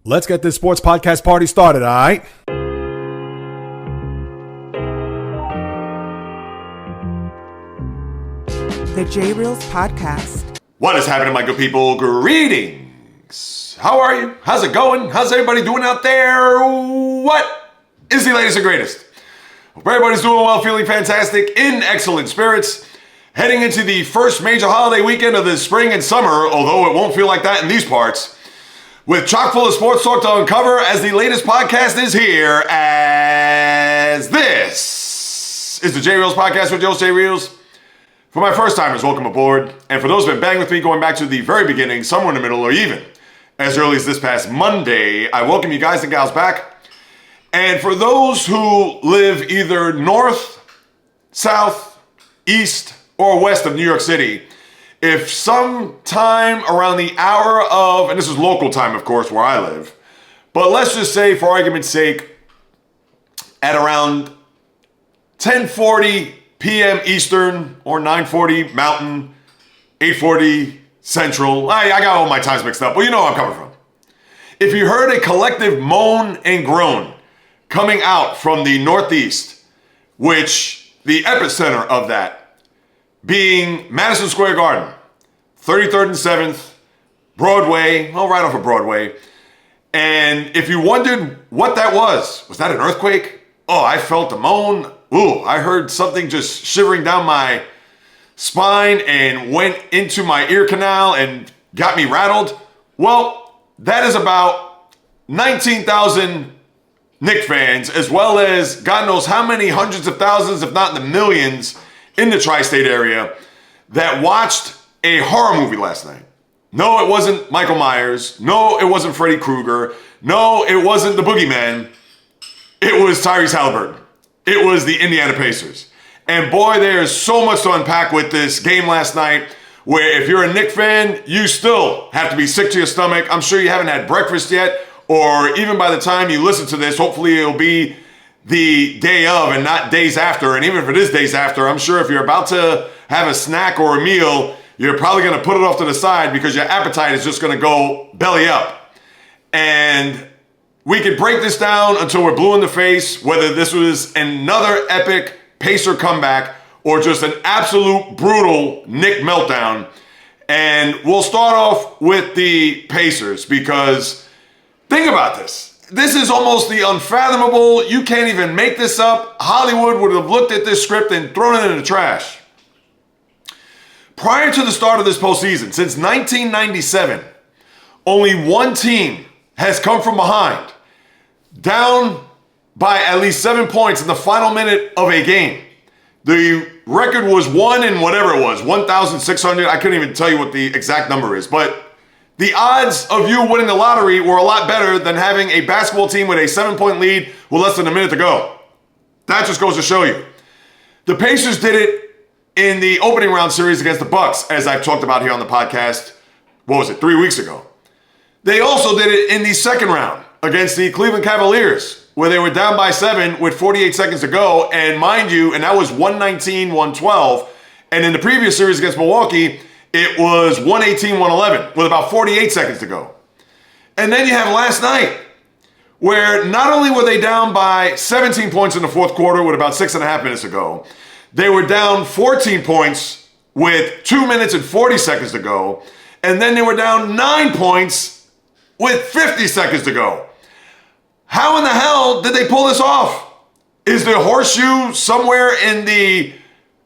Let's get this sports podcast party started, all right? The JAYREELZ podcast. What is happening, my good people? Greetings. How are you? How's it going? How's everybody doing out there? What is the latest and greatest? Hope everybody's doing well, feeling fantastic, in excellent spirits. Heading into the first major holiday weekend of the spring and summer, although it won't feel like that in these parts. With chock full of sports talk to uncover, as the latest podcast is here, as this is the JAYREELZ podcast with JAYREELZ. For my first timers, welcome aboard. And for those who have been banging with me going back to the very beginning, somewhere in the middle, or even as early as this past Monday, I welcome you guys and gals back. And for those who live either north, south, east, or west of New York City, if sometime around the hour of, and this is local time, of course, where I live, but let's just say, for argument's sake, at around 10:40 p.m. Eastern or 9:40 Mountain, 8:40 Central. I got all my times mixed up, but you know where I'm coming from. If you heard a collective moan and groan coming out from the Northeast, which the epicenter of that being Madison Square Garden, 33rd and 7th, Broadway, well, right off of Broadway. And if you wondered what that was that an earthquake? Oh, I felt a moan. Ooh, I heard something just shivering down my spine and went into my ear canal and got me rattled. Well, that is about 19,000 Knicks fans, as well as God knows how many hundreds of thousands, if not in the millions, in the tri-state area that watched a horror movie last night. No, it wasn't Michael Myers. No, it wasn't Freddy Krueger. No, it wasn't the Boogeyman. It was Tyrese Halliburton. It was the Indiana Pacers. And boy, there's so much to unpack with this game last night, where if you're a Knicks fan, you still have to be sick to your stomach. I'm sure you haven't had breakfast yet, or even by the time you listen to this, hopefully it'll be the day of and not days after. And even if it is days after, I'm sure if you're about to have a snack or a meal, you're probably going to put it off to the side because your appetite is just going to go belly up. And we could break this down until we're blue in the face, whether this was another epic Pacer comeback or just an absolute brutal Knick meltdown. And we'll start off with the Pacers because think about this. This is almost the unfathomable. You can't even make this up. Hollywood would have looked at this script and thrown it in the trash. Prior to the start of this postseason, since 1997, only one team has come from behind, down by at least 7 points in the final minute of a game. The record was 1,600. I couldn't even tell you what the exact number is, but the odds of you winning the lottery were a lot better than having a basketball team with a 7-point lead with less than a minute to go. That just goes to show you. The Pacers did it in the opening round series against the Bucks, as I've talked about here on the podcast, 3 weeks ago. They also did it in the second round against the Cleveland Cavaliers, where they were down by 7 with 48 seconds to go. And mind you, and that was 119-112. And in the previous series against Milwaukee, it was 118-111 with about 48 seconds to go. And then you have last night, where not only were they down by 17 points in the fourth quarter with about 6.5 minutes to go, they were down 14 points with 2 minutes and 40 seconds to go. And then they were down 9 points with 50 seconds to go. How in the hell did they pull this off? Is the horseshoe somewhere in the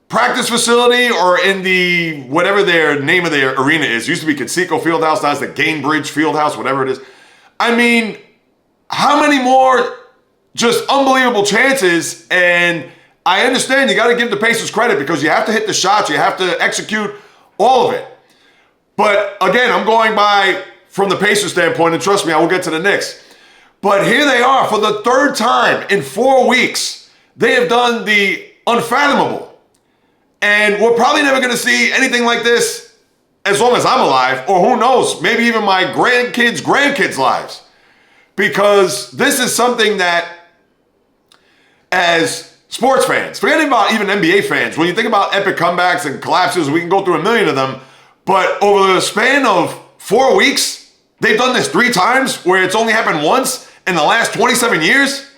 practice facility or in the, whatever their name of their arena is? Used to be Conseco Fieldhouse, now it's the Gainbridge Fieldhouse, whatever it is. I mean, how many more just unbelievable chances? And I understand you got to give the Pacers credit because you have to hit the shots, you have to execute all of it. But again, I'm going by from the Pacers standpoint, and trust me, I will get to the Knicks. But here they are for the third time in 4 weeks. They have done the unfathomable. And we're probably never going to see anything like this as long as I'm alive, or who knows, maybe even my grandkids' lives. Because this is something that, as sports fans, forgetting about even NBA fans, when you think about epic comebacks and collapses, we can go through a million of them. But over the span of 4 weeks, They've done this 3 times where it's only happened once in the last 27 years.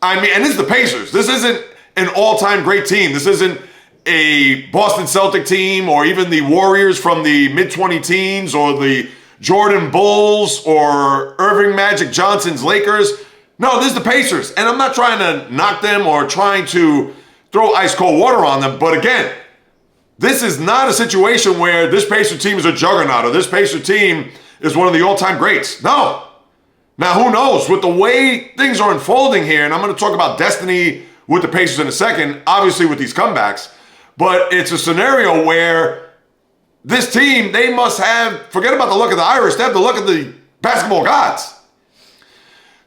I mean, and this is the Pacers. This isn't an all-time great team. This isn't a Boston Celtic team or even the Warriors from the mid-20 teens or the Jordan Bulls or Irving Magic Johnson's Lakers. No, this is the Pacers. And I'm not trying to knock them or trying to throw ice cold water on them. But again, this is not a situation where this Pacer team is a juggernaut or this Pacer team is one of the all-time greats. No. Now, who knows? With the way things are unfolding here, and I'm going to talk about destiny with the Pacers in a second, obviously with these comebacks, but it's a scenario where this team, they must have, forget about the luck of the Irish, they have the luck of the basketball gods.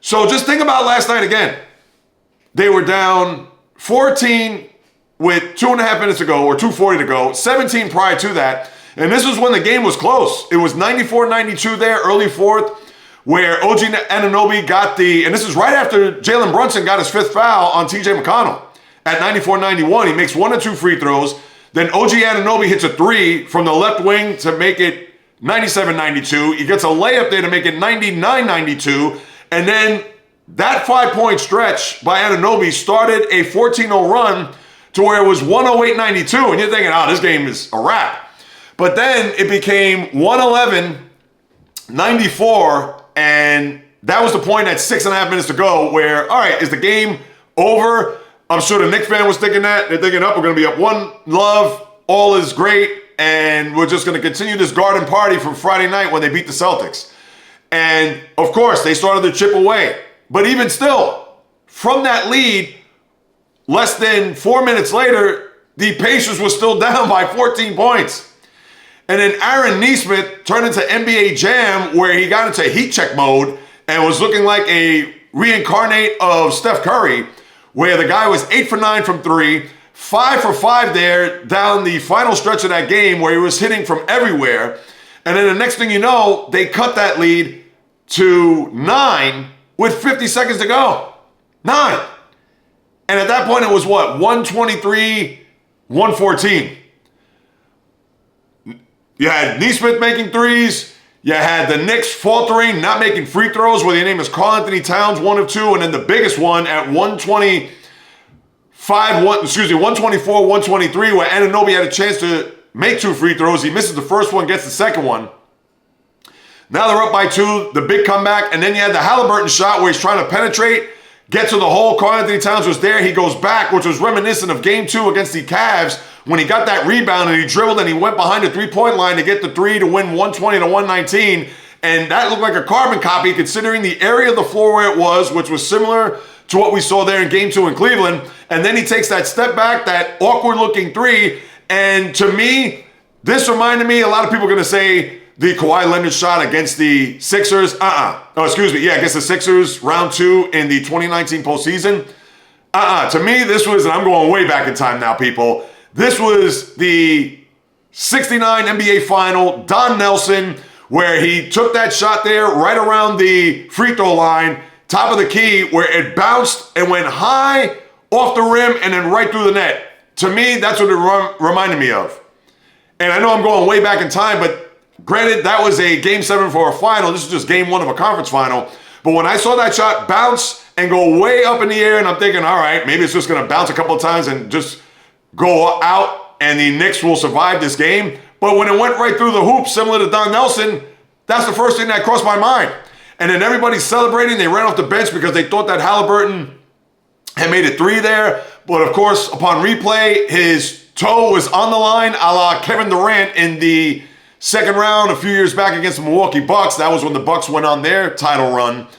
So just think about last night again. They were down 14 with 2.5 minutes to go, or 2:40 to go, 17 prior to that, and this was when the game was close. It was 94-92 there, early fourth, where OG Anunoby got and this is right after Jalen Brunson got his 5th foul on TJ McConnell. At 94-91, he makes 1 or 2 free throws. Then OG Anunoby hits a 3 from the left wing to make it 97-92. He gets a layup there to make it 99-92. And then that 5-point stretch by Anunoby started a 14-0 run to where it was 108-92. And you're thinking, oh, this game is a wrap. But then it became 111-94. And that was the point at 6.5 minutes to go where, all right, is the game over? I'm sure the Knicks fan was thinking that. They're thinking, we're going to be up 1-0, all is great, and we're just going to continue this garden party from Friday night when they beat the Celtics. And, of course, they started to chip away. But even still, from that lead, less than 4 minutes later, the Pacers were still down by 14 points. And then Aaron Nesmith turned into NBA Jam, where he got into heat check mode and was looking like a reincarnate of Steph Curry, where the guy was 8 for 9 from 3, 5 for 5 there down the final stretch of that game where he was hitting from everywhere. And then the next thing you know, they cut that lead to 9 with 50 seconds to go. 9. And at that point, it was what? 123-114. You had Nesmith making threes. You had the Knicks faltering, not making free throws, where their name is Karl Anthony Towns, 1 of 2, and then the biggest one at 124-123, where Anunoby had a chance to make 2 free throws. He misses the first one, gets the second one. Now they're up by 2, the big comeback, and then you had the Halliburton shot where he's trying to penetrate, get to the hole. Karl Anthony Towns was there. He goes back, which was reminiscent of Game 2 against the Cavs, when he got that rebound and he dribbled and he went behind the 3-point line to get the 3 to win 120-119. And that looked like a carbon copy considering the area of the floor where it was, which was similar to what we saw there in Game 2 in Cleveland. And then he takes that step back, that awkward looking 3. And to me, this reminded me, a lot of people are going to say the Kawhi Leonard shot against the Sixers. Against the Sixers, round 2 in the 2019 postseason. To me, this was, and I'm going way back in time now, people. This was the 69 NBA final, Don Nelson, where he took that shot there right around the free throw line, top of the key, where it bounced and went high off the rim and then right through the net. To me, that's what it reminded me of. And I know I'm going way back in time, but granted, that was a Game 7 for a final. This is just Game 1 of a conference final. But when I saw that shot bounce and go way up in the air, and I'm thinking, all right, maybe it's just going to bounce a couple of times and just go out and the Knicks will survive this game. But when it went right through the hoop, similar to Don Nelson, that's the first thing that crossed my mind. And then everybody's celebrating. They ran off the bench because they thought that Halliburton had made it 3 there. But of course, upon replay, his toe was on the line, a la Kevin Durant in the second round a few years back against the Milwaukee Bucks. That was when the Bucks went on their title run.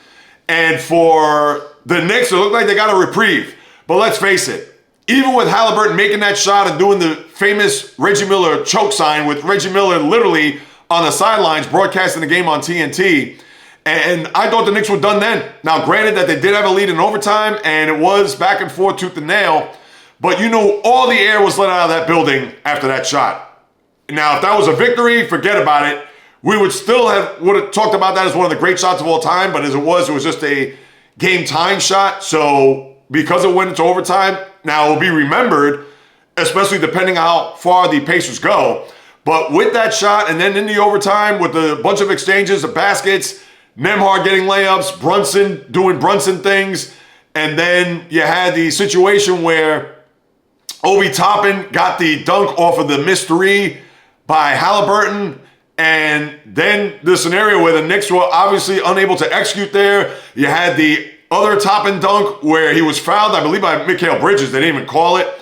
And for the Knicks, it looked like they got a reprieve. But let's face it, even with Halliburton making that shot and doing the famous Reggie Miller choke sign with Reggie Miller literally on the sidelines broadcasting the game on TNT, and I thought the Knicks were done then. Now, granted that they did have a lead in overtime, and it was back and forth, tooth and nail, but you know all the air was let out of that building after that shot. Now, if that was a victory, forget about it. We would have talked about that as one of the great shots of all time, but as it was just a game-tying shot. So because it went into overtime, now it will be remembered, especially depending on how far the Pacers go. But with that shot, and then in the overtime with a bunch of exchanges of baskets, Nembhard getting layups, Brunson doing Brunson things, and then you had the situation where Obi Toppin got the dunk off of the missed three by Halliburton, and then the scenario where the Knicks were obviously unable to execute there. You had the other Toppin dunk where he was fouled, I believe, by Mikal Bridges. They didn't even call it,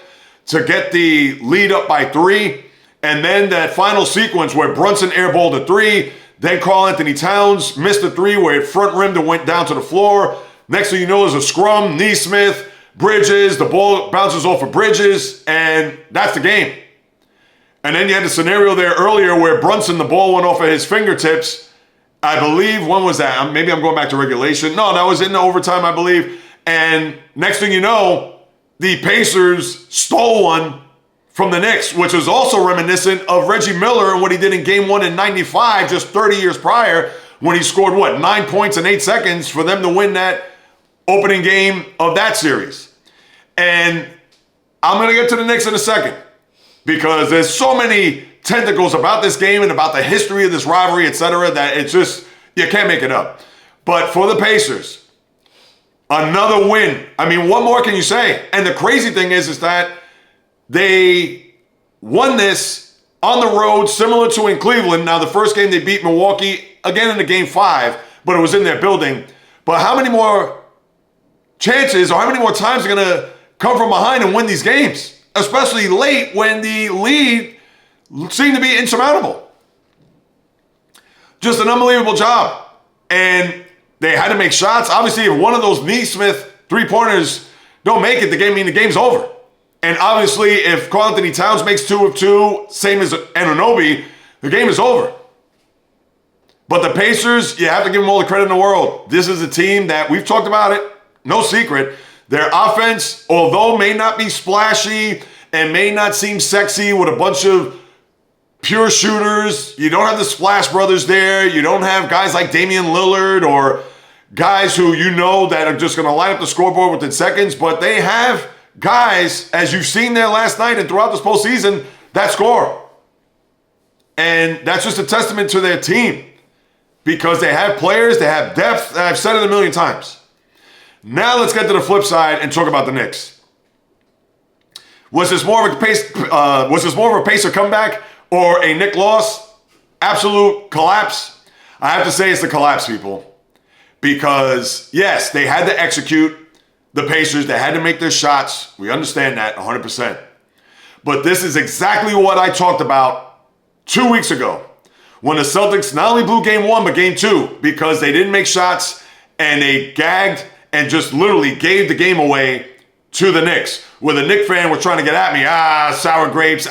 to get the lead up by 3. And then that final sequence where Brunson airballed a 3, then Karl-Anthony Towns missed a 3 where it front rimmed and went down to the floor. Next thing you know is a scrum, Nesmith, Bridges, the ball bounces off of Bridges, and that's the game. And then you had the scenario there earlier where Brunson, the ball went off of his fingertips. I believe, when was that? Maybe I'm going back to regulation. No, that was in the overtime, I believe. And next thing you know, the Pacers stole one from the Knicks, which was also reminiscent of Reggie Miller and what he did in Game 1 in '95, just 30 years prior, when he scored, 9 points in 8 seconds for them to win that opening game of that series. And I'm going to get to the Knicks in a second, because there's so many tentacles about this game and about the history of this rivalry, etc., that it's just, you can't make it up. But for the Pacers, another win. I mean, what more can you say? And the crazy thing is that they won this on the road, similar to in Cleveland. Now, the first game they beat Milwaukee, again in the Game 5, but it was in their building. But how many more chances, or how many more times are going to come from behind and win these games? Especially late when the lead seemed to be insurmountable. Just an unbelievable job. And they had to make shots. Obviously, if one of those Nesmith three-pointers don't make it, the game's over. And obviously, if Karl-Anthony Towns makes 2 of 2, same as Anunoby, the game is over. But the Pacers, you have to give them all the credit in the world. This is a team that, we've talked about it, no secret. Their offense, although may not be splashy and may not seem sexy with a bunch of pure shooters, you don't have the Splash Brothers there. You don't have guys like Damian Lillard or guys who you know that are just going to line up the scoreboard within seconds. But they have guys, as you've seen there last night and throughout this postseason, that score. And that's just a testament to their team, because they have players, they have depth. I've said it a million times. Now let's get to the flip side and talk about the Knicks. Was this more of a Pacer comeback or a Knick loss? Absolute collapse. I have to say it's the collapse, people. Because, yes, they had to execute. The Pacers, they had to make their shots. We understand that 100%. But this is exactly what I talked about 2 weeks ago, when the Celtics not only blew Game 1, but Game 2, because they didn't make shots and they gagged and just literally gave the game away to the Knicks. Where the Knick fan was trying to get at me, sour grapes,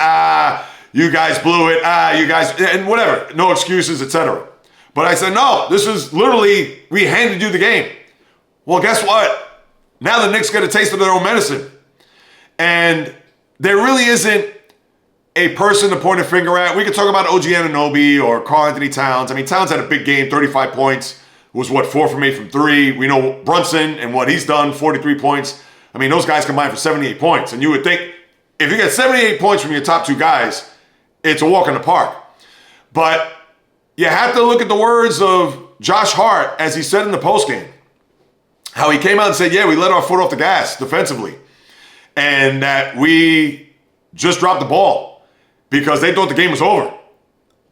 you guys blew it, you guys, and whatever, no excuses, etc. But I said, no, this is literally, we handed you the game. Well, guess what? Now the Knicks get a taste of their own medicine. And there really isn't a person to point a finger at. We could talk about OG Anunoby or Karl-Anthony Towns. I mean, Towns had a big game, 35 points. Was 4 from 8 from 3. We know Brunson and what he's done, 43 points. I mean, those guys combined for 78 points. And you would think, if you get 78 points from your top 2 guys, it's a walk in the park. But you have to look at the words of Josh Hart, as he said in the postgame. How he came out and said, yeah, we let our foot off the gas defensively. And that we just dropped the ball because they thought the game was over.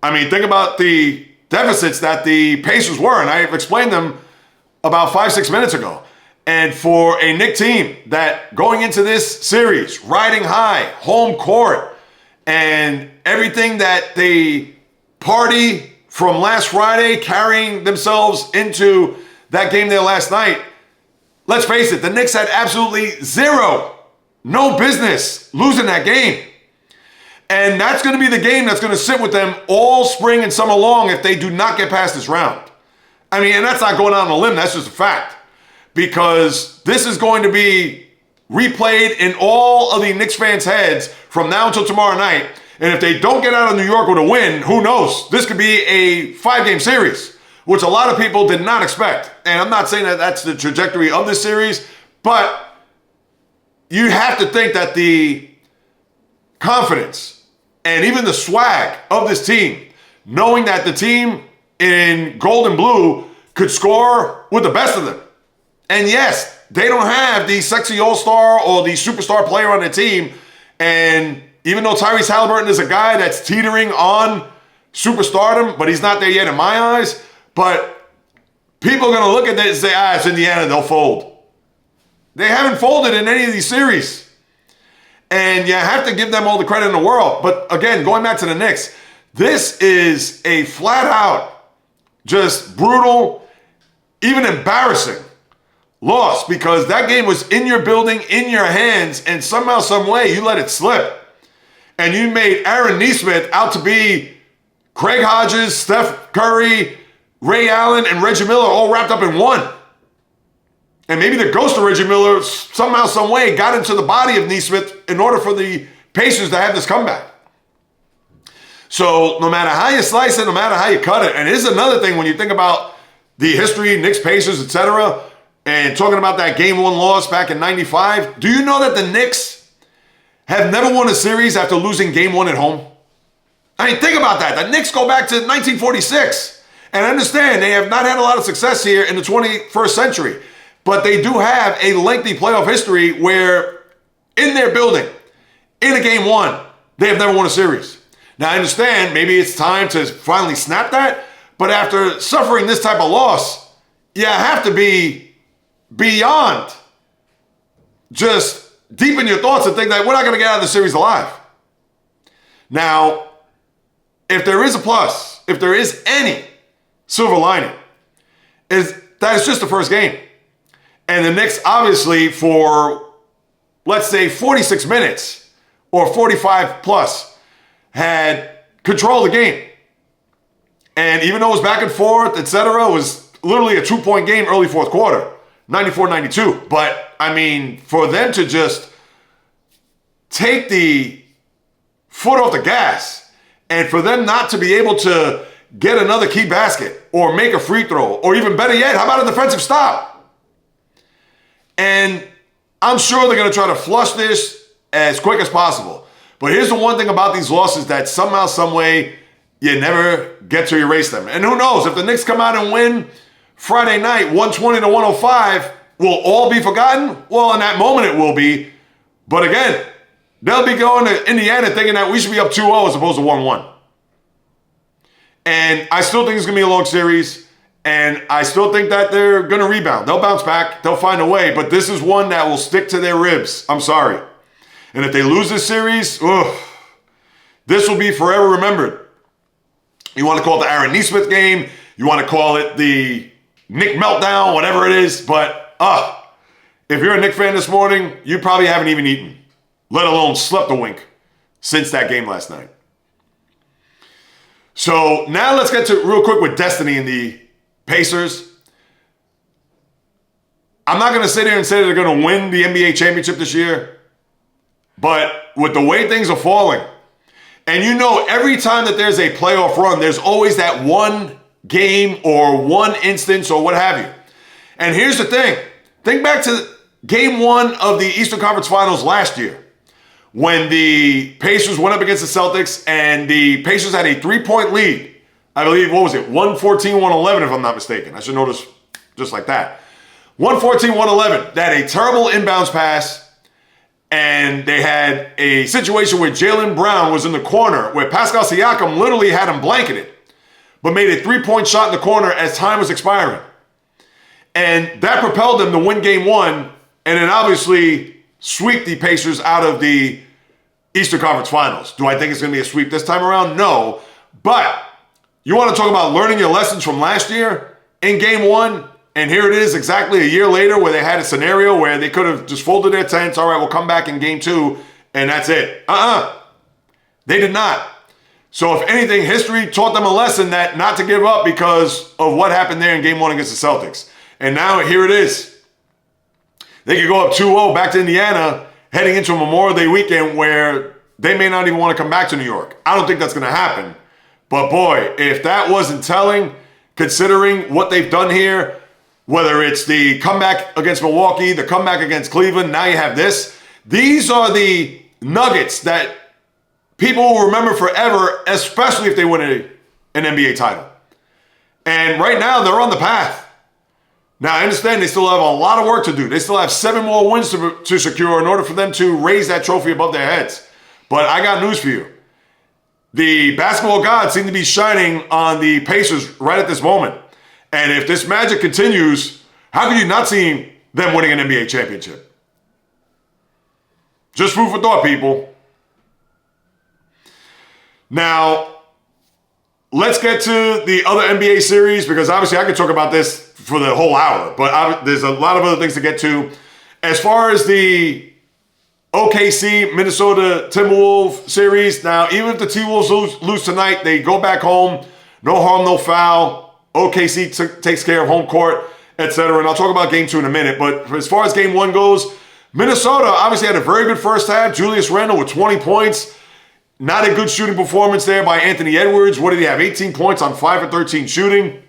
I mean, think about the deficits that the Pacers were, and I've explained them about 5-6 minutes ago. And for a Knick team that going into this series, riding high, home court, and everything that they party from last Friday, carrying themselves into that game there last night, let's face it, the Knicks had absolutely no business losing that game. And that's going to be the game that's going to sit with them all spring and summer long if they do not get past this round. I mean, and that's not going out on a limb, that's just a fact. Because this is going to be replayed in all of the Knicks fans' heads from now until tomorrow night. And if they don't get out of New York with a win, who knows? This could be a 5-game series, which a lot of people did not expect. And I'm not saying that that's the trajectory of this series, but you have to think that the confidence and even the swag of this team, knowing that the team in gold and blue could score with the best of them. And yes, they don't have the sexy all-star or the superstar player on their team. And even though Tyrese Halliburton is a guy that's teetering on superstardom, but he's not there yet in my eyes. But people are going to look at that and say, it's Indiana, they'll fold. They haven't folded in any of these series. And you have to give them all the credit in the world. But again, going back to the Knicks, this is a flat-out, just brutal, even embarrassing loss, because that game was in your building, in your hands, and somehow, some way, you let it slip. And you made Aaron Nesmith out to be Craig Hodges, Steph Curry, Ray Allen, and Reggie Miller all wrapped up in one. And maybe the ghost of Reggie Miller somehow, some way got into the body of Nesmith in order for the Pacers to have this comeback. So no matter how you slice it, no matter how you cut it, and it is another thing when you think about the history, Knicks, Pacers, etc., and talking about that game one loss back in 95, do you know that the Knicks have never won a series after losing game one at home? I mean, think about that. The Knicks go back to 1946. And I understand they have not had a lot of success here in the 21st century. But they do have a lengthy playoff history where in their building, in a game one, they have never won a series. Now, I understand maybe it's time to finally snap that. But after suffering this type of loss, you have to be beyond just deep in your thoughts and think that we're not going to get out of the series alive. Now, if there is a plus, if there is any silver lining, is that it's just the first game. And the Knicks, obviously, for, let's say, 46 minutes or 45 plus, had control of the game. And even though it was back and forth, etc., it was literally a 2-point game early fourth quarter, 94-92. But, I mean, for them to just take the foot off the gas, and for them not to be able to get another key basket or make a free throw, or even better yet, how about a defensive stop? And I'm sure they're going to try to flush this as quick as possible. But here's the one thing about these losses that somehow, some way, you never get to erase them. And who knows, if the Knicks come out and win Friday night, 120-105, will all be forgotten? Well, in that moment it will be. But again, they'll be going to Indiana thinking that we should be up 2-0 as opposed to 1-1. And I still think it's going to be a long series. And I still think that they're going to rebound. They'll bounce back. They'll find a way. But this is one that will stick to their ribs. I'm sorry. And if they lose this series, this will be forever remembered. You want to call it the Aaron Nesmith game. You want to call it the Knick meltdown, whatever it is. But if you're a Knick fan this morning, you probably haven't even eaten, let alone slept a wink since that game last night. So now let's get to real quick with Destiny and the Pacers. I'm not going to sit here and say they're going to win the NBA championship this year, but with the way things are falling, and you know every time that there's a playoff run, there's always that one game or one instance or what have you. And here's the thing. Think back to game one of the Eastern Conference Finals last year, when the Pacers went up against the Celtics and the Pacers had a 3-point lead. I believe, 114-111 if I'm not mistaken. I should notice just like that. 114-111. They had a terrible inbounds pass, and they had a situation where Jaylen Brown was in the corner, where Pascal Siakam literally had him blanketed, but made a 3-point shot in the corner as time was expiring. And that propelled them to win game one, and then obviously sweep the Pacers out of the Eastern Conference Finals. Do I think it's going to be a sweep this time around? No. But you want to talk about learning your lessons from last year in game one, and here it is exactly a year later where they had a scenario where they could have just folded their tents. All right, we'll come back in game two, and that's it. They did not. So if anything, history taught them a lesson that not to give up because of what happened there in game one against the Celtics. And now here it is. They could go up 2-0 back to Indiana heading into a Memorial Day weekend where they may not even want to come back to New York. I don't think that's going to happen. But boy, if that wasn't telling, considering what they've done here, whether it's the comeback against Milwaukee, the comeback against Cleveland, now you have this. These are the nuggets that people will remember forever, especially if they win an NBA title. And right now, they're on the path. Now, I understand they still have a lot of work to do. They still have 7 more wins to secure in order for them to raise that trophy above their heads. But I got news for you. The basketball gods seem to be shining on the Pacers right at this moment. And if this magic continues, how could you not see them winning an NBA championship? Just food for thought, people. Now, let's get to the other NBA series, because obviously I could talk about this for the whole hour, but there's a lot of other things to get to. As far as the OKC Minnesota Timberwolves series, now even if the T-Wolves lose tonight, they go back home, no harm, no foul. OKC takes care of home court, etc. And I'll talk about game 2 in a minute. But as far as game 1 goes, Minnesota obviously had a very good first half. Julius Randle with 20 points. Not a good shooting performance there by Anthony Edwards. What did he have? 18 points on 5 of 13 shooting.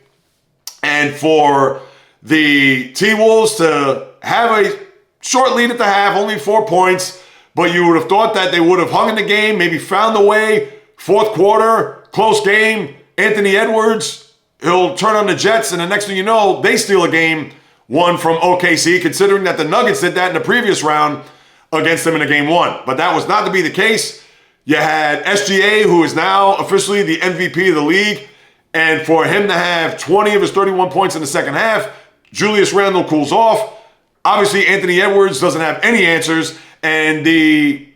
And for the T-Wolves to have a short lead at the half, only 4 points, but you would have thought that they would have hung in the game, maybe found a way. Fourth quarter, close game. Anthony Edwards, he'll turn on the Jets, and the next thing you know, they steal a game 1 from OKC, considering that the Nuggets did that in the previous round against them in a game 1. But that was not to be the case. You had SGA, who is now officially the MVP of the league. And for him to have 20 of his 31 points in the second half, Julius Randle cools off. Obviously, Anthony Edwards doesn't have any answers. And the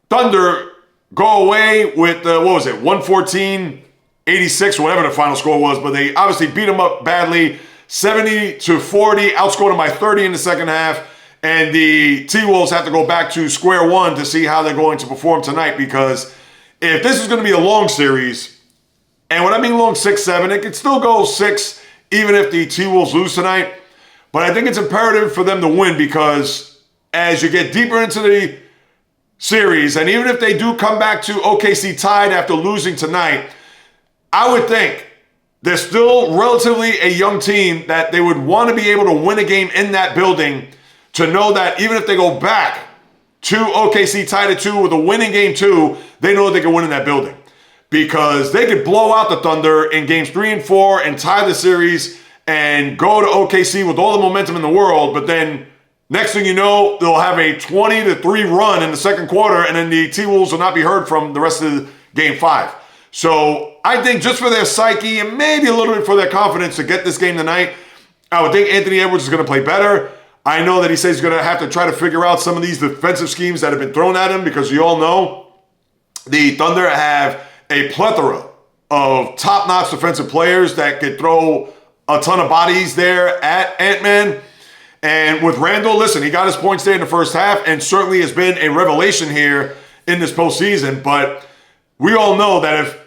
Thunder go away with, 114-86, whatever the final score was. But they obviously beat them up badly, 70-40, outscored them by 30 in the second half. And the T-Wolves have to go back to square one to see how they're going to perform tonight, because if this is going to be a long series, and when I mean long 6-7, it could still go 6 even if the T-Wolves lose tonight. But I think it's imperative for them to win, because as you get deeper into the series, and even if they do come back to OKC tied after losing tonight, I would think they're still relatively a young team that they would want to be able to win a game in that building, to know that even if they go back to OKC tied at 2 with a winning game 2, they know they can win in that building. Because they could blow out the Thunder in games 3 and 4 and tie the series and go to OKC with all the momentum in the world, but then next thing you know, they'll have a 20-3 run in the second quarter, and then the T-Wolves will not be heard from the rest of game 5. So I think just for their psyche and maybe a little bit for their confidence to get this game tonight, I would think Anthony Edwards is going to play better. I know that he says he's going to have to try to figure out some of these defensive schemes that have been thrown at him, because you all know the Thunder have a plethora of top-notch defensive players that could throw a ton of bodies there at Ant-Man. And with Randle, listen, he got his points there in the first half and certainly has been a revelation here in this postseason. But we all know that if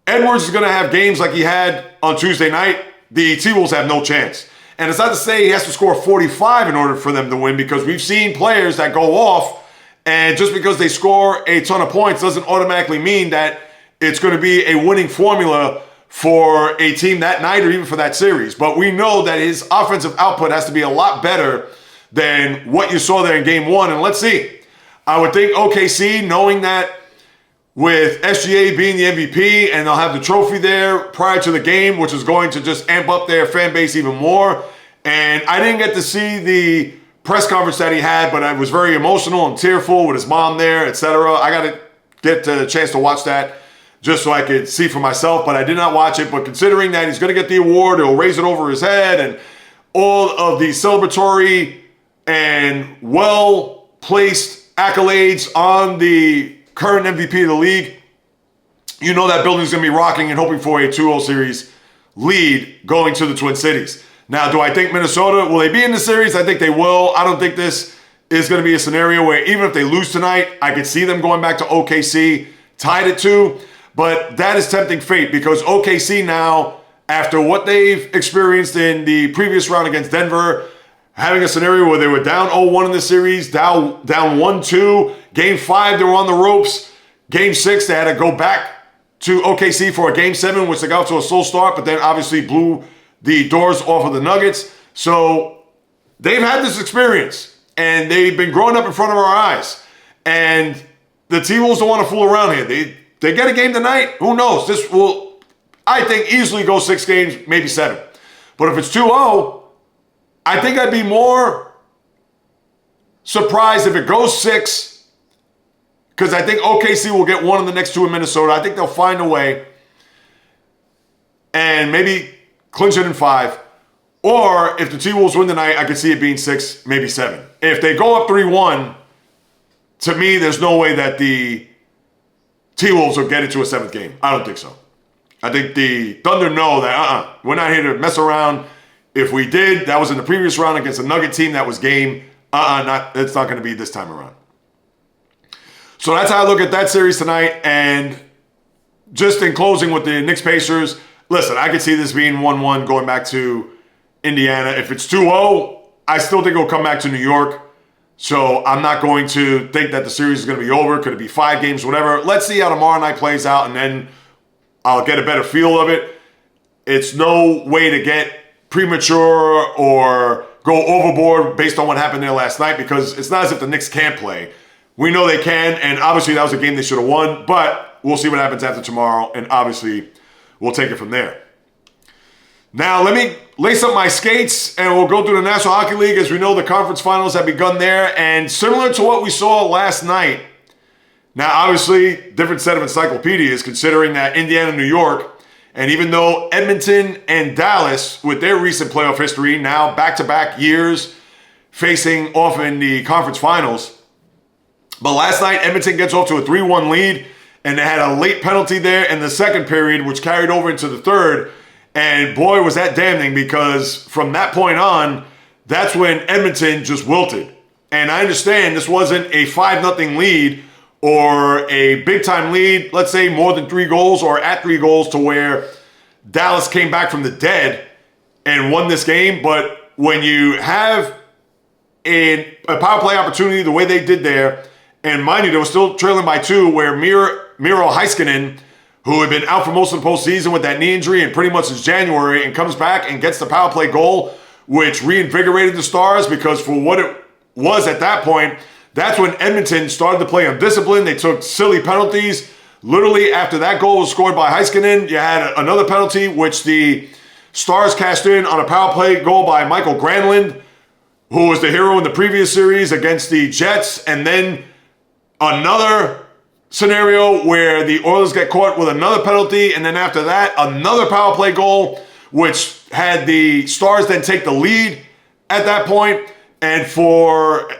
Edwards is going to have games like he had on Tuesday night, the T-Wolves have no chance. And it's not to say he has to score 45 in order for them to win, because we've seen players that go off, and just because they score a ton of points doesn't automatically mean that it's going to be a winning formula for a team that night or even for that series. But we know that his offensive output has to be a lot better than what you saw there in game 1. And let's see. I would think OKC, knowing that with SGA being the MVP and they'll have the trophy there prior to the game, which is going to just amp up their fan base even more. And I didn't get to see the press conference that he had, but I was very emotional and tearful with his mom there, etc. I got to get a chance to watch that just so I could see for myself, but I did not watch it. But considering that he's going to get the award, he'll raise it over his head, and all of the celebratory and well-placed accolades on the current MVP of the league, you know that building's going to be rocking and hoping for a 2-0 series lead going to the Twin Cities. Now, do I think Minnesota, will they be in the series? I think they will. I don't think this is going to be a scenario where even if they lose tonight, I could see them going back to OKC tied at 2. But that is tempting fate, because OKC now, after what they've experienced in the previous round against Denver, having a scenario where they were down 0-1 in the series, down 1-2. Game 5, they were on the ropes. Game 6, they had to go back to OKC for a Game 7, which they got to a slow start, but then obviously blew the doors off of the Nuggets. So they've had this experience, and they've been growing up in front of our eyes. And the T-Wolves don't want to fool around here. They get a game tonight. Who knows? This will, I think, easily go 6 games, maybe 7. But if it's 2-0, I think I'd be more surprised if it goes 6, because I think OKC will get 1 in the next 2 in Minnesota. I think they'll find a way and maybe clinch it in 5. Or if the T-Wolves win tonight, I could see it being 6, maybe 7. If they go up 3-1, to me, there's no way that the T-Wolves will get it to a 7th game. I don't think so. I think the Thunder know that, we're not here to mess around. If we did, that was in the previous round against a Nugget team. That was game. It's not going to be this time around. So that's how I look at that series tonight. And just in closing with the Knicks Pacers, listen, I could see this being 1-1 going back to Indiana. If it's 2-0, I still think it'll come back to New York. So I'm not going to think that the series is going to be over. Could it be 5 games, whatever? Let's see how tomorrow night plays out, and then I'll get a better feel of it. It's no way to get premature or go overboard based on what happened there last night, because it's not as if the Knicks can't play. We know they can, and obviously that was a game they should have won, but we'll see what happens after tomorrow, and obviously we'll take it from there. Now, let me lace up my skates, and we'll go through the National Hockey League. As we know, the conference finals have begun there, and similar to what we saw last night, now obviously, different set of encyclopedias, considering that Indiana, New York, and even though Edmonton and Dallas, with their recent playoff history, now back-to-back years facing off in the conference finals, but last night, Edmonton gets off to a 3-1 lead, and they had a late penalty there in the second period, which carried over into the third. And boy, was that damning, because from that point on, that's when Edmonton just wilted. And I understand this wasn't a 5-0 lead or a big-time lead, let's say more than 3 goals or at 3 goals, to where Dallas came back from the dead and won this game. But when you have a power play opportunity the way they did there, and mind you, they were still trailing by 2, where Miro Heiskanen, who had been out for most of the postseason with that knee injury and pretty much since January, and comes back and gets the power play goal, which reinvigorated the Stars, because for what it was at that point, that's when Edmonton started to play undisciplined. They took silly penalties. Literally after that goal was scored by Heiskanen, you had another penalty, which the Stars cashed in on a power play goal by Michael Granlund, who was the hero in the previous series against the Jets, and then another scenario where the Oilers get caught with another penalty, and then after that, another power play goal, which had the Stars then take the lead at that point. And for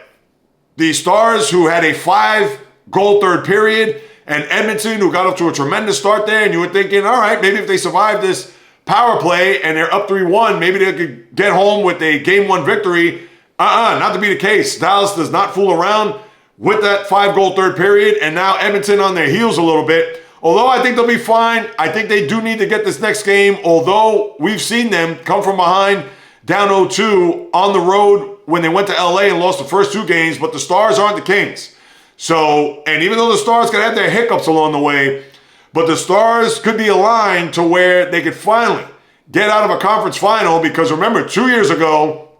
the Stars, who had a 5-goal third period, and Edmonton, who got off to a tremendous start there, and you were thinking, all right, maybe if they survive this power play and they're up 3-1, maybe they could get home with a Game 1 victory. Not to be the case. Dallas does not fool around with that 5-goal third period, and now Edmonton on their heels a little bit. Although I think they'll be fine, I think they do need to get this next game, although we've seen them come from behind, down 0-2 on the road when they went to LA and lost the first 2 games, but the Stars aren't the Kings. So, and even though the Stars could have their hiccups along the way, but the Stars could be aligned to where they could finally get out of a conference final, because remember, 2 years ago,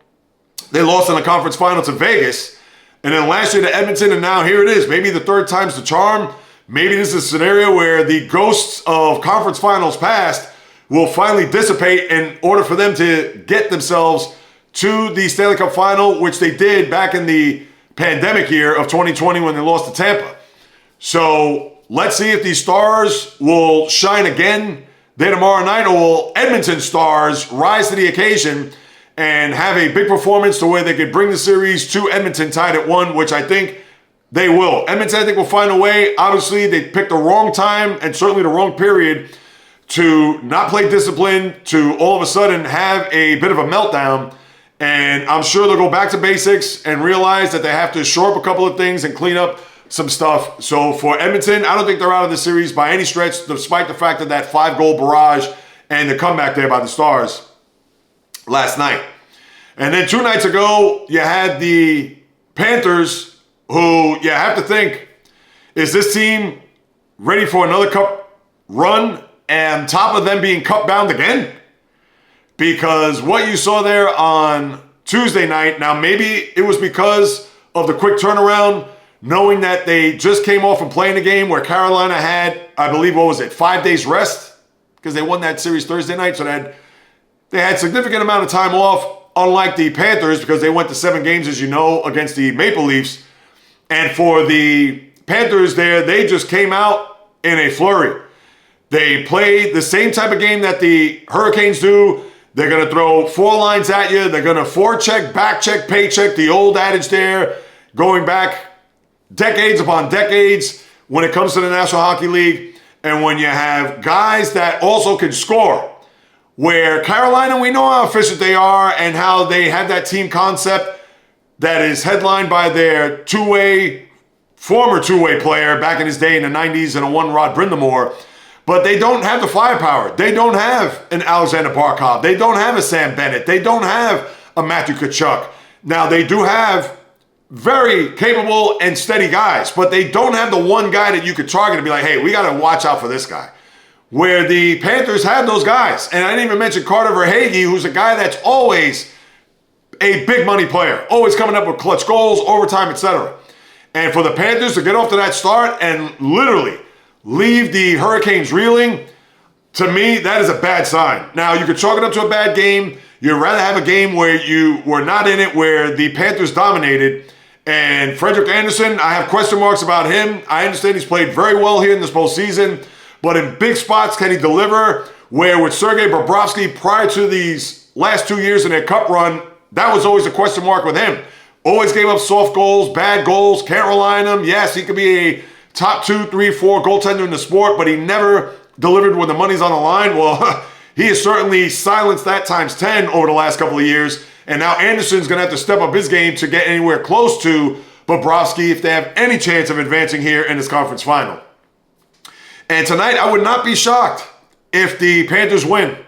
they lost in the conference final to Vegas. And then last year to Edmonton, and now here it is. Maybe the third time's the charm. Maybe this is a scenario where the ghosts of conference finals past will finally dissipate in order for them to get themselves to the Stanley Cup final, which they did back in the pandemic year of 2020 when they lost to Tampa. So let's see if these Stars will shine again there tomorrow night, or will Edmonton Stars rise to the occasion and have a big performance to where they could bring the series to Edmonton tied at 1, which I think they will. Edmonton, I think, will find a way. Obviously, they picked the wrong time and certainly the wrong period to not play discipline, to all of a sudden have a bit of a meltdown. And I'm sure they'll go back to basics and realize that they have to shore up a couple of things and clean up some stuff. So for Edmonton, I don't think they're out of the series by any stretch, despite the fact that 5-goal barrage and the comeback there by the Stars last night. And then 2 nights ago, you had the Panthers, who you have to think, is this team ready for another cup run, and top of them being cup bound again? Because what you saw there on Tuesday night, now maybe it was because of the quick turnaround knowing that they just came off from playing a game where Carolina had, I believe, 5 days rest? Because they won that series Thursday night, so they had significant amount of time off, unlike the Panthers, because they went to 7 games, as you know, against the Maple Leafs. And for the Panthers there, they just came out in a flurry. They played the same type of game that the Hurricanes do. They're going to throw 4 lines at you. They're going to forecheck, backcheck, paycheck, the old adage there, going back decades upon decades when it comes to the National Hockey League. And when you have guys that also can score, where Carolina, we know how efficient they are and how they have that team concept that is headlined by their former two-way player back in his day in the 90s and a one Rod Brindamore. But they don't have the firepower. They don't have an Alexander Barkov. They don't have a Sam Bennett. They don't have a Matthew Tkachuk. Now, they do have very capable and steady guys, but they don't have the one guy that you could target and be like, hey, we got to watch out for this guy. Where the Panthers have those guys. And I didn't even mention Carter Verhaeghe, who's a guy that's always a big money player, always coming up with clutch goals, overtime, etc. And for the Panthers to get off to that start and literally leave the Hurricanes reeling, to me, that is a bad sign. Now, you could chalk it up to a bad game. You'd rather have a game where you were not in it, where the Panthers dominated. And Frederik Andersen, I have question marks about him. I understand he's played very well here in this postseason, but in big spots, can he deliver? Where with Sergei Bobrovsky, prior to these last 2 years in their cup run, that was always a question mark with him. Always gave up soft goals, bad goals, can't rely on him. Yes, he could be a top 2, 3, 4 goaltender in the sport, but he never delivered when the money's on the line. Well, he has certainly silenced that times 10 over the last couple of years. And now Anderson's going to have to step up his game to get anywhere close to Bobrovsky if they have any chance of advancing here in this conference final. And tonight, I would not be shocked if the Panthers win.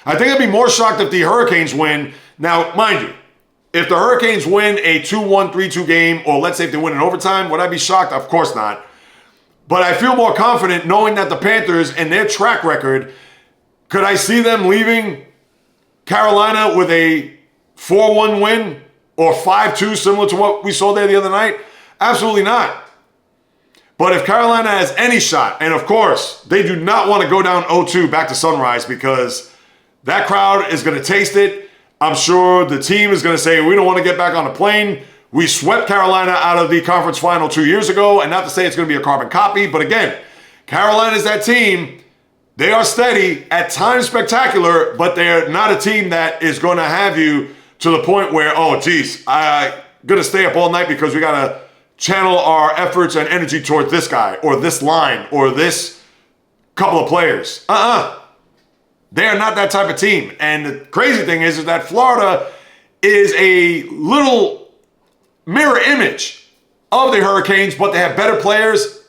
I think I'd be more shocked if the Hurricanes win. Now, mind you, if the Hurricanes win a 2-1, 3-2 game, or let's say if they win in overtime, would I be shocked? Of course not. But I feel more confident knowing that the Panthers and their track record, could I see them leaving Carolina with a 4-1 win or 5-2 similar to what we saw there the other night? Absolutely not. But if Carolina has any shot, and of course, they do not want to go down 0-2 back to Sunrise because that crowd is going to taste it. I'm sure the team is going to say, we don't want to get back on the plane. We swept Carolina out of the conference final 2 years ago, and not to say it's going to be a carbon copy, but again, Carolina is that team. They are steady, at times spectacular, but they're not a team that is going to have you to the point where, oh, geez, I'm going to stay up all night because we got to channel our efforts and energy towards this guy or this line or this couple of players. They are not that type of team. And the crazy thing is that Florida is a little mirror image of the Hurricanes, but they have better players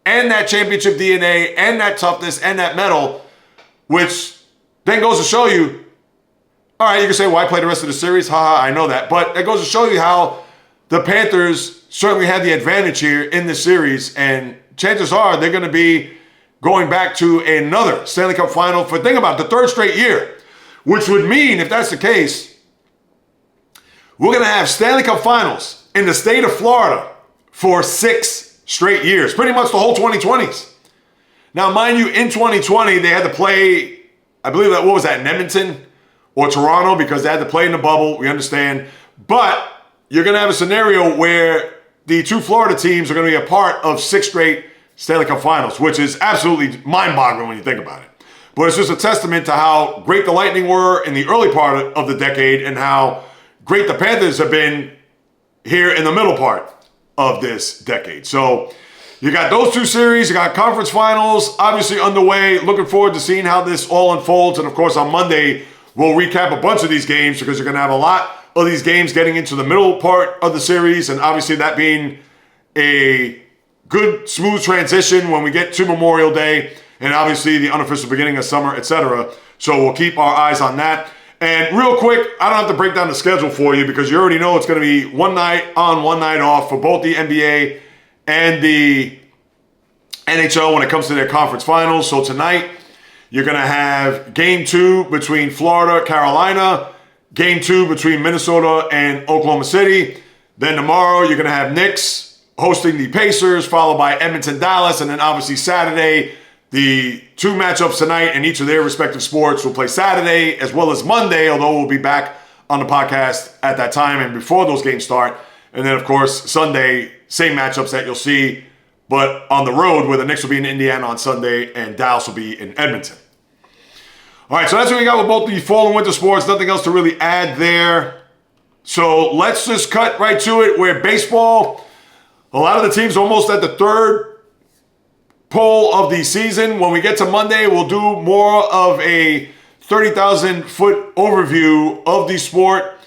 and that championship DNA and that toughness and that mettle, which then goes to show you, all right, you can say, why play the rest of the series? Haha, I know that. But it goes to show you how the Panthers certainly had the advantage here in this series, and chances are they're going to be going back to another Stanley Cup final for, think about it, the 3rd straight year, which would mean, if that's the case, we're going to have Stanley Cup finals in the state of Florida for 6 straight years, pretty much the whole 2020s. Now, mind you, in 2020, they had to play, I believe that, what was that, in Edmonton or Toronto, because they had to play in the bubble, we understand. But you're going to have a scenario where the 2 Florida teams are going to be a part of 6 straight Stanley Cup finals, which is absolutely mind-boggling when you think about it. But it's just a testament to how great the Lightning were in the early part of the decade and how great the Panthers have been here in the middle part of this decade. So you got those 2 series, you got conference finals, obviously underway. Looking forward to seeing how this all unfolds. And of course, on Monday, we'll recap a bunch of these games because you're going to have a lot of these games getting into the middle part of the series. And obviously that being a good, smooth transition when we get to Memorial Day and obviously the unofficial beginning of summer, etc. So we'll keep our eyes on that. And real quick, I don't have to break down the schedule for you because you already know it's going to be one night on, one night off for both the NBA and the NHL when it comes to their conference finals. So tonight, you're going to have Game 2 between Florida, Carolina, Game 2 between Minnesota and Oklahoma City. Then tomorrow, you're going to have Knicks hosting the Pacers, followed by Edmonton, Dallas, and then obviously Saturday, the two matchups tonight in each of their respective sports will play Saturday as well as Monday, although we'll be back on the podcast at that time and before those games start. And then, of course, Sunday, same matchups that you'll see, but on the road where the Knicks will be in Indiana on Sunday and Dallas will be in Edmonton. All right, so that's what we got with both the fall and winter sports. Nothing else to really add there. So let's just cut right to it where baseball, a lot of the teams almost at the third pole of the season. When we get to Monday, we'll do more of a 30,000-foot overview of the sport.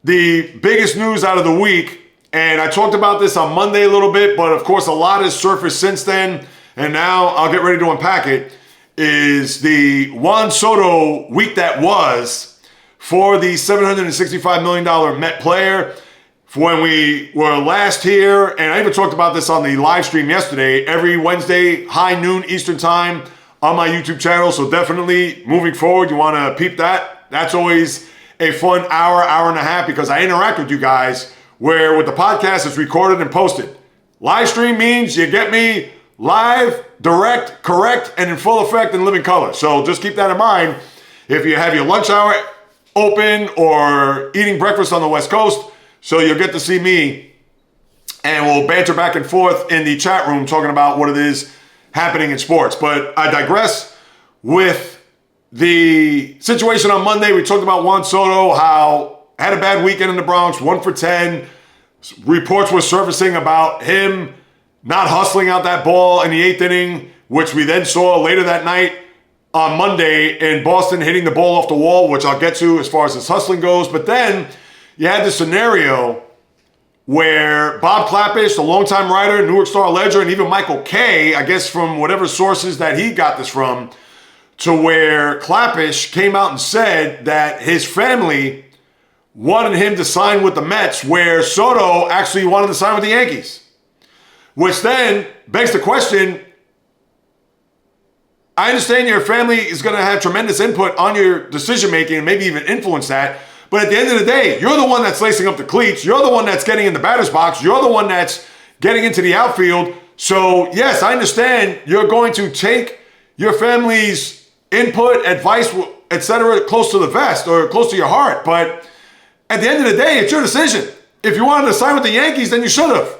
The biggest news out of the week, and I talked about this on Monday a little bit, but of course a lot has surfaced since then, and now I'll get ready to unpack it, is the Juan Soto week that was for the $765 million Met player. When we were last here, and I even talked about this on the live stream yesterday, every Wednesday, high noon Eastern time on my YouTube channel. So definitely moving forward, you want to peep that. That's always a fun hour and a half because I interact with you guys where with the podcast it's recorded and posted. Live stream means you get me live, direct, correct, and in full effect in living color. So just keep that in mind. If you have your lunch hour open or eating breakfast on the West Coast, so you'll get to see me and we'll banter back and forth in the chat room talking about what it is happening in sports. But I digress with the situation on Monday. We talked about Juan Soto, how had a bad weekend in the Bronx, 1 for 10. Reports were surfacing about him not hustling out that ball in the 8th inning, which we then saw later that night on Monday in Boston hitting the ball off the wall, which I'll get to as far as his hustling goes. But then you had this scenario where Bob Klapisch, the longtime writer, New York Star Ledger, and even Michael Kay, I guess from whatever sources that he got this from, to where Klapisch came out and said that his family wanted him to sign with the Mets, where Soto actually wanted to sign with the Yankees. Which then begs the question, I understand your family is going to have tremendous input on your decision-making and maybe even influence that, but at the end of the day, you're the one that's lacing up the cleats. You're the one that's getting in the batter's box. You're the one that's getting into the outfield. So, yes, I understand you're going to take your family's input, advice, etc., close to the vest or close to your heart. But at the end of the day, it's your decision. If you wanted to sign with the Yankees, then you should have.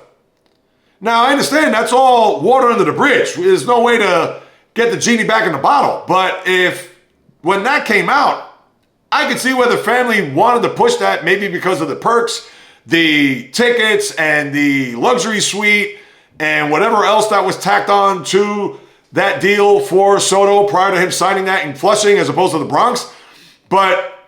Now, I understand that's all water under the bridge. There's no way to get the genie back in the bottle. But when that came out, I could see where the family wanted to push that, maybe because of the perks, the tickets, and the luxury suite, and whatever else that was tacked on to that deal for Soto prior to him signing that in Flushing as opposed to the Bronx. But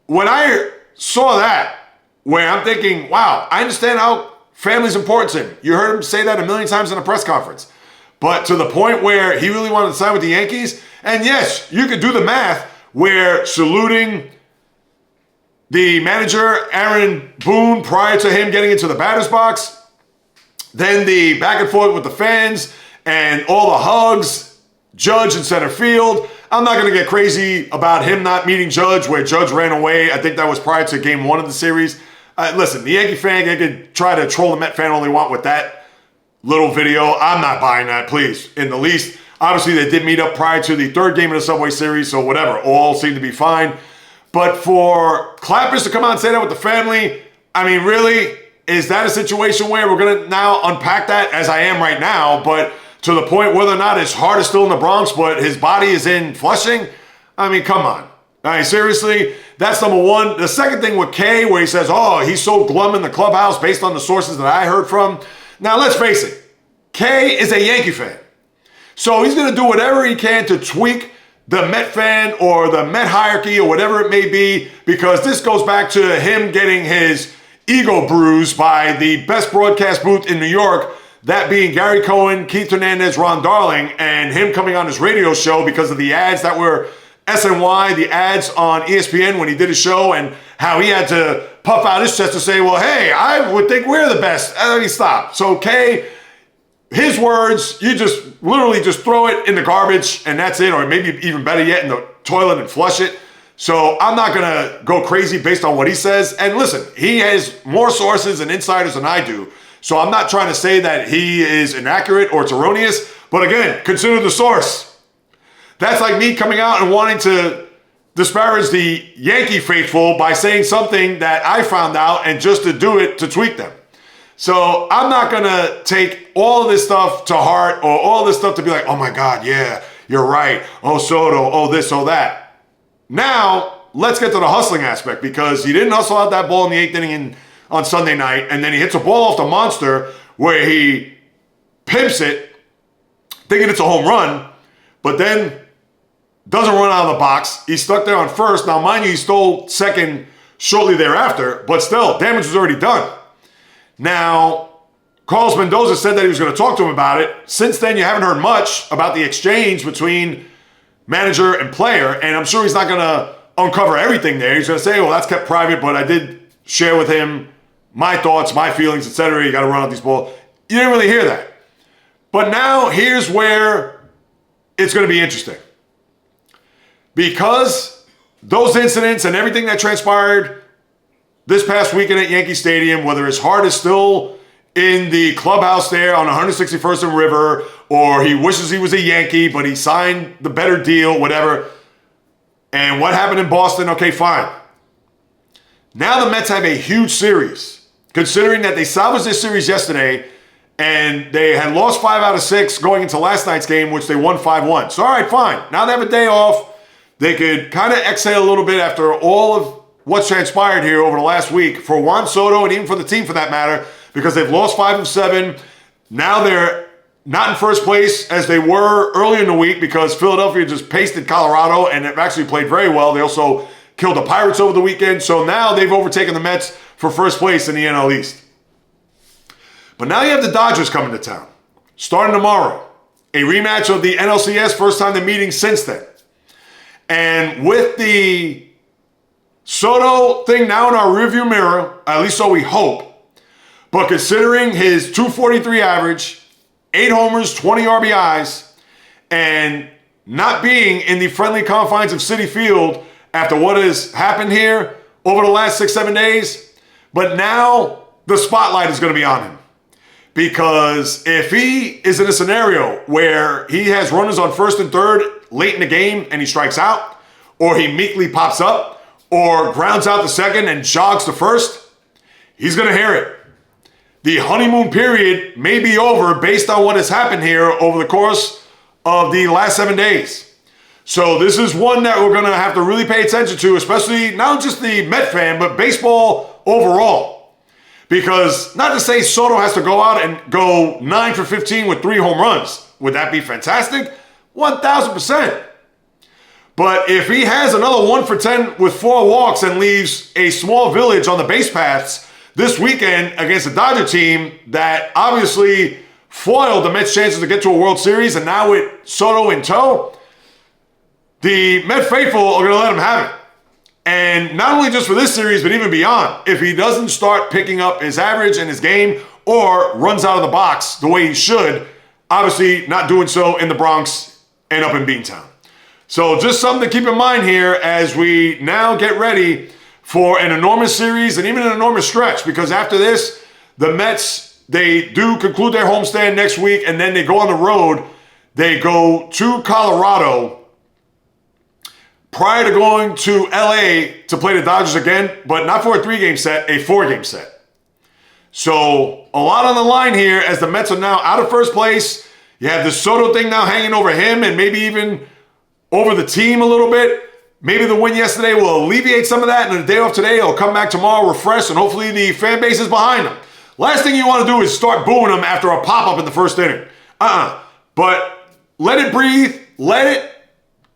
when I saw that, where I'm thinking, wow, I understand how family's important to him. You heard him say that a million times in a press conference. But to the point where he really wanted to sign with the Yankees, and yes, you could do the math where saluting the manager, Aaron Boone, prior to him getting into the batter's box, then the back and forth with the fans and all the hugs, Judge in center field. I'm not going to get crazy about him not meeting Judge, where Judge ran away. I think that was prior to game 1 of the series. Listen, the Yankee fan, they could try to troll the Met fan all they want with that little video. I'm not buying that, please, in the least. Obviously, they did meet up prior to the 3rd game of the Subway Series, so whatever. All seemed to be fine. But for Klapisch to come out and say that with the family, I mean, really, is that a situation where we're going to now unpack that as I am right now, but to the point whether or not his heart is still in the Bronx, but his body is in Flushing? I mean, come on. I mean, seriously, that's number one. The second thing with Kay, where he says, oh, he's so glum in the clubhouse based on the sources that I heard from. Now, let's face it. Kay is a Yankee fan. So he's going to do whatever he can to tweak the Met fan or the Met hierarchy or whatever it may be, because this goes back to him getting his ego bruised by the best broadcast booth in New York, that being Gary Cohen, Keith Hernandez, Ron Darling, and him coming on his radio show because of the ads that were SNY, the ads on ESPN when he did his show, and how he had to puff out his chest to say, well, hey, I would think we're the best. I mean, stop. So Kay, his words, you just literally just throw it in the garbage and that's it, or maybe even better yet, in the toilet and flush it. So I'm not going to go crazy based on what he says. And listen, he has more sources and insiders than I do. So I'm not trying to say that he is inaccurate or it's erroneous, but again, consider the source. That's like me coming out and wanting to disparage the Yankee faithful by saying something that I found out and just to do it to tweak them. So I'm not going to take all of this stuff to heart or all this stuff to be like, oh my God, yeah, you're right. Oh, Soto, oh this, oh that. Now, let's get to the hustling aspect, because he didn't hustle out that ball in the 8th inning on Sunday night, and then he hits a ball off the monster where he pimps it, thinking it's a home run, but then doesn't run out of the box. He's stuck there on first. Now, mind you, he stole second shortly thereafter, but still, damage was already done. Now, Carlos Mendoza said that he was going to talk to him about it. Since then, you haven't heard much about the exchange between manager and player, and I'm sure he's not going to uncover everything there. He's going to say, well, that's kept private, but I did share with him my thoughts, my feelings, etc. You got to run out these balls. You didn't really hear that. But now, here's where it's going to be interesting. Because those incidents and everything that transpired this past weekend at Yankee Stadium, whether his heart is still in the clubhouse there on 161st and River, or he wishes he was a Yankee, but he signed the better deal, whatever. And what happened in Boston, okay, fine. Now the Mets have a huge series, considering that they salvaged this series yesterday, and they had lost 5 out of 6 going into last night's game, which they won 5-1. So, all right, fine. Now they have a day off. They could kind of exhale a little bit after all of what's transpired here over the last week for Juan Soto and even for the team for that matter, because they've lost 5 of 7. Now they're not in first place as they were earlier in the week because Philadelphia just pasted Colorado and have actually played very well. They also killed the Pirates over the weekend. So now they've overtaken the Mets for first place in the NL East. But now you have the Dodgers coming to town, starting tomorrow. A rematch of the NLCS, first time they're meeting since then. And with the Soto thing now in our rearview mirror, at least so we hope, but considering his 243 average, 8 homers, 20 RBIs, and not being in the friendly confines of Citi Field after what has happened here over the last 6-7 days, but now the spotlight is going to be on him. Because if he is in a scenario where he has runners on first and third late in the game and he strikes out, or he meekly pops up, or grounds out to second and jogs to first, he's going to hear it. The honeymoon period may be over based on what has happened here over the course of the last 7 days. So this is one that we're going to have to really pay attention to, especially not just the Met fan, but baseball overall. Because not to say Soto has to go out and go 9 for 15 with 3 home runs. Would that be fantastic? 1,000%. But if he has another 1 for 10 with 4 walks and leaves a small village on the base paths this weekend against a Dodger team that obviously foiled the Mets' chances to get to a World Series, and now with Soto in tow, the Met faithful are going to let him have it. And not only just for this series, but even beyond. If he doesn't start picking up his average and his game or runs out of the box the way he should, obviously not doing so in the Bronx and up in Beantown. So just something to keep in mind here as we now get ready for an enormous series and even an enormous stretch. Because after this, the Mets, they do conclude their homestand next week, and then they go on the road. They go to Colorado prior to going to LA to play the Dodgers again, but not for a 3-game set, a 4-game set. So a lot on the line here as the Mets are now out of first place. You have the Soto thing now hanging over him and maybe even over the team a little bit. Maybe the win yesterday will alleviate some of that, and the day off today, he'll come back tomorrow refreshed, and hopefully the fan base is behind him. Last thing you want to do is start booing him after a pop-up in the first inning. But let it breathe, let it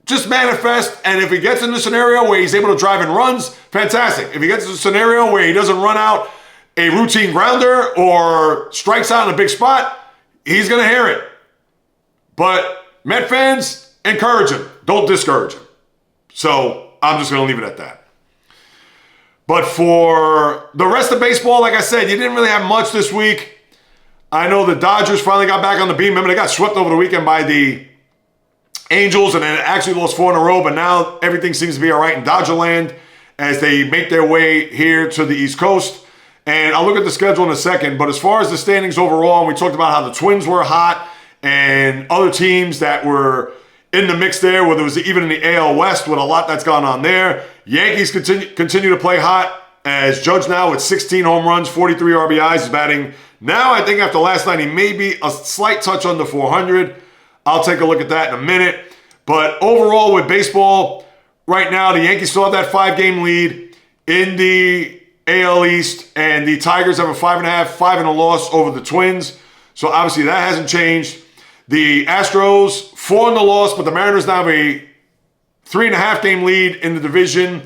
just manifest, and if he gets in a scenario where he's able to drive in runs, fantastic. If he gets in a scenario where he doesn't run out a routine grounder or strikes out in a big spot, he's going to hear it. But Met fans, encourage him. Don't discourage him. So I'm just going to leave it at that. But for the rest of baseball, like I said, you didn't really have much this week. I know the Dodgers finally got back on the beam. Remember, they got swept over the weekend by the Angels and then actually lost 4 in a row. But now everything seems to be all right in Dodgerland as they make their way here to the East Coast. And I'll look at the schedule in a second. But as far as the standings overall, we talked about how the Twins were hot and other teams that were in the mix there, whether it was even in the AL West with a lot that's gone on there. Yankees continue to play hot as Judge now with 16 home runs, 43 RBIs is batting. Now I think after last night, he may be a slight touch under 400. I'll take a look at that in a minute. But overall with baseball, right now the Yankees still have that 5-game lead in the AL East, and the Tigers have a 5.5, 5-0 loss over the Twins. So obviously that hasn't changed. The Astros, 4-0 loss, but the Mariners now have a 3.5-game lead in the division,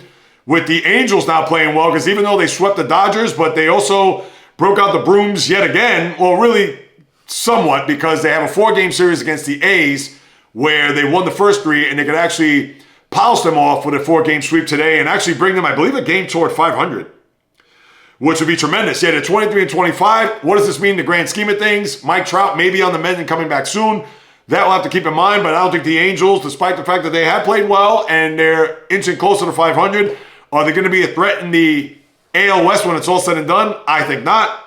with the Angels now playing well, because even though they swept the Dodgers, but they also broke out the brooms yet again. Well, really somewhat, because they have a 4-game series against the A's where they won the first 3, and they could actually polish them off with a 4-game sweep today and actually bring them, I believe, a game toward 500. Which would be tremendous. Yeah, they're 23-25. What does this mean in the grand scheme of things? Mike Trout may be on the mend and coming back soon. That we'll have to keep in mind, but I don't think the Angels, despite the fact that they have played well and they're inching closer to 500, are they going to be a threat in the AL West when it's all said and done? I think not.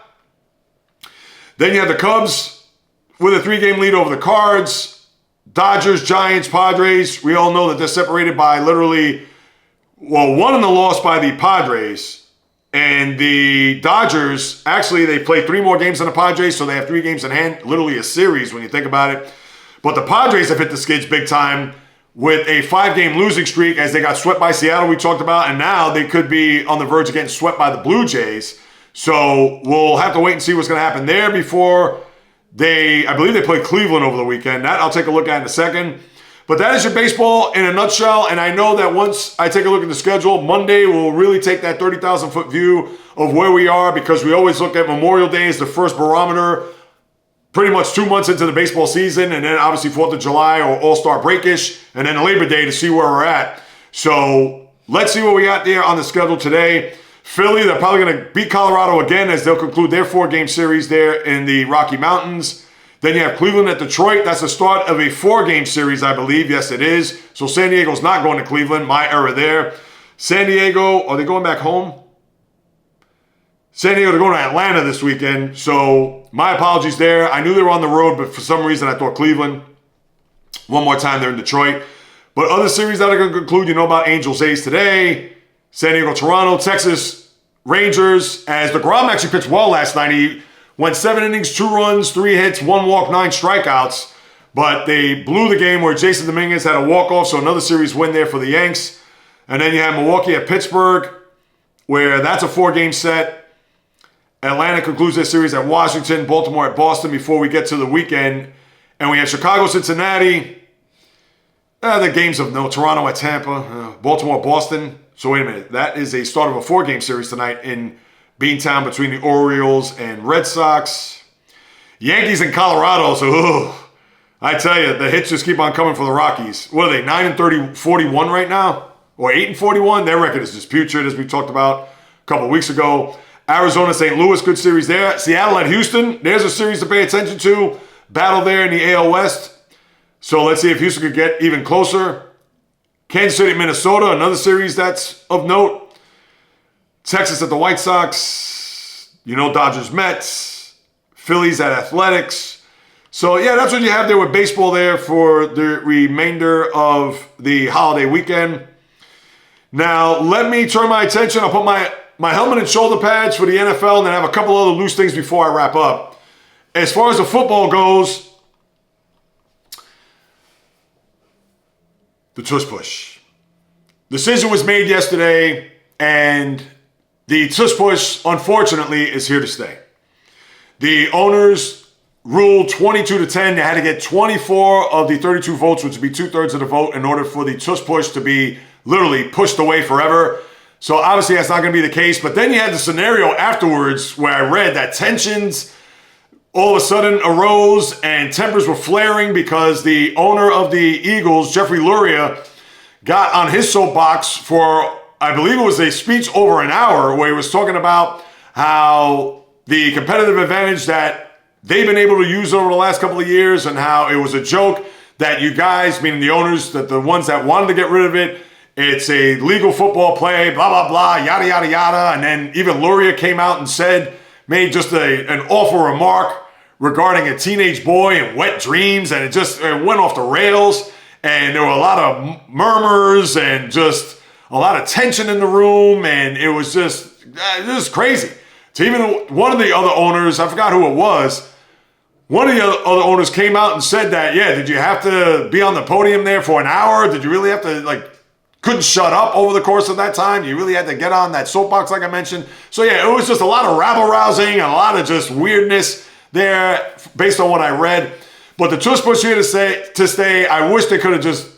Then you have the Cubs with a 3-game lead over the Cards. Dodgers, Giants, Padres. We all know that they're separated by literally, well, 1 in the loss by the Padres. And the Dodgers, actually, they played 3 more games than the Padres, so they have 3 games in hand, literally a series when you think about it. But the Padres have hit the skids big time with a 5-game losing streak as they got swept by Seattle, we talked about, and now they could be on the verge of getting swept by the Blue Jays. So we'll have to wait and see what's going to happen there before I believe they play Cleveland over the weekend. That I'll take a look at in a second. But that is your baseball in a nutshell, and I know that once I take a look at the schedule, Monday we'll really take that 30,000-foot view of where we are, because we always look at Memorial Day as the first barometer, pretty much 2 months into the baseball season, and then obviously 4th of July or All-Star break-ish, and then Labor Day to see where we're at. So let's see what we got there on the schedule today. Philly, they're probably going to beat Colorado again as they'll conclude their 4-game series there in the Rocky Mountains. Then you have Cleveland at Detroit. That's the start of a 4-game series, I believe. Yes, it is. So San Diego's not going to Cleveland. My error there. San Diego, are they going back home? San Diego, they're going to Atlanta this weekend. So my apologies there. I knew they were on the road, but for some reason I thought Cleveland. One more time, they're in Detroit. But other series that are going to conclude, you know about Angels A's today. San Diego, Toronto, Texas Rangers. As DeGrom actually pitched well last night. He went 7 innings, 2 runs, 3 hits, 1 walk, 9 strikeouts. But they blew the game where Jason Dominguez had a walk-off, so another series win there for the Yanks. And then you have Milwaukee at Pittsburgh, where that's a 4-game set. Atlanta concludes their series at Washington, Baltimore at Boston before we get to the weekend. And we have Chicago, Cincinnati. The games of no, Toronto at Tampa, Baltimore, Boston. So wait a minute, that is a start of a 4-game series tonight in Beantown between the Orioles and Red Sox. Yankees and Colorado, so I tell you, the hits just keep on coming for the Rockies. What are they, 9-30-41 right now? Or 8-41? Their record is just putrid, as we talked about a couple weeks ago. Arizona, St. Louis, good series there. Seattle at Houston, there's a series to pay attention to. Battle there in the AL West. So let's see if Houston could get even closer. Kansas City, Minnesota, another series that's of note. Texas at the White Sox, Dodgers, Mets, Phillies at Athletics. So, yeah, that's what you have there with baseball there for the remainder of the holiday weekend. Now, let me turn my attention. I'll put my helmet and shoulder pads for the NFL and then have a couple other loose things before I wrap up. As far as the football goes, the Tush Push. Decision was made yesterday, and the Tush Push, unfortunately, is here to stay. The owners ruled 22-10. They had to get 24 of the 32 votes, which would be 2/3 of the vote, in order for the Tush Push to be literally pushed away forever. So obviously that's not going to be the case. But then you had the scenario afterwards where I read that tensions all of a sudden arose and tempers were flaring because the owner of the Eagles, Jeffrey Luria, got on his soapbox for, I believe it was a speech over an hour, where he was talking about how the competitive advantage that they've been able to use over the last couple of years and how it was a joke that you guys, meaning the owners, that the ones that wanted to get rid of it, it's a legal football play, blah, blah, blah, yada, yada, yada. And then even Luria came out and made just an awful remark regarding a teenage boy and wet dreams, and it went off the rails, and there were a lot of murmurs and just a lot of tension in the room, and it was just crazy. So even one of the other owners, I forgot who it was, one of the other owners came out and said that, yeah, did you have to be on the podium there for an hour? Did you really have to, couldn't shut up over the course of that time? You really had to get on that soapbox like I mentioned? So yeah, it was just a lot of rabble-rousing and a lot of just weirdness there based on what I read. But the Tush Push here to stay. I wish they could have just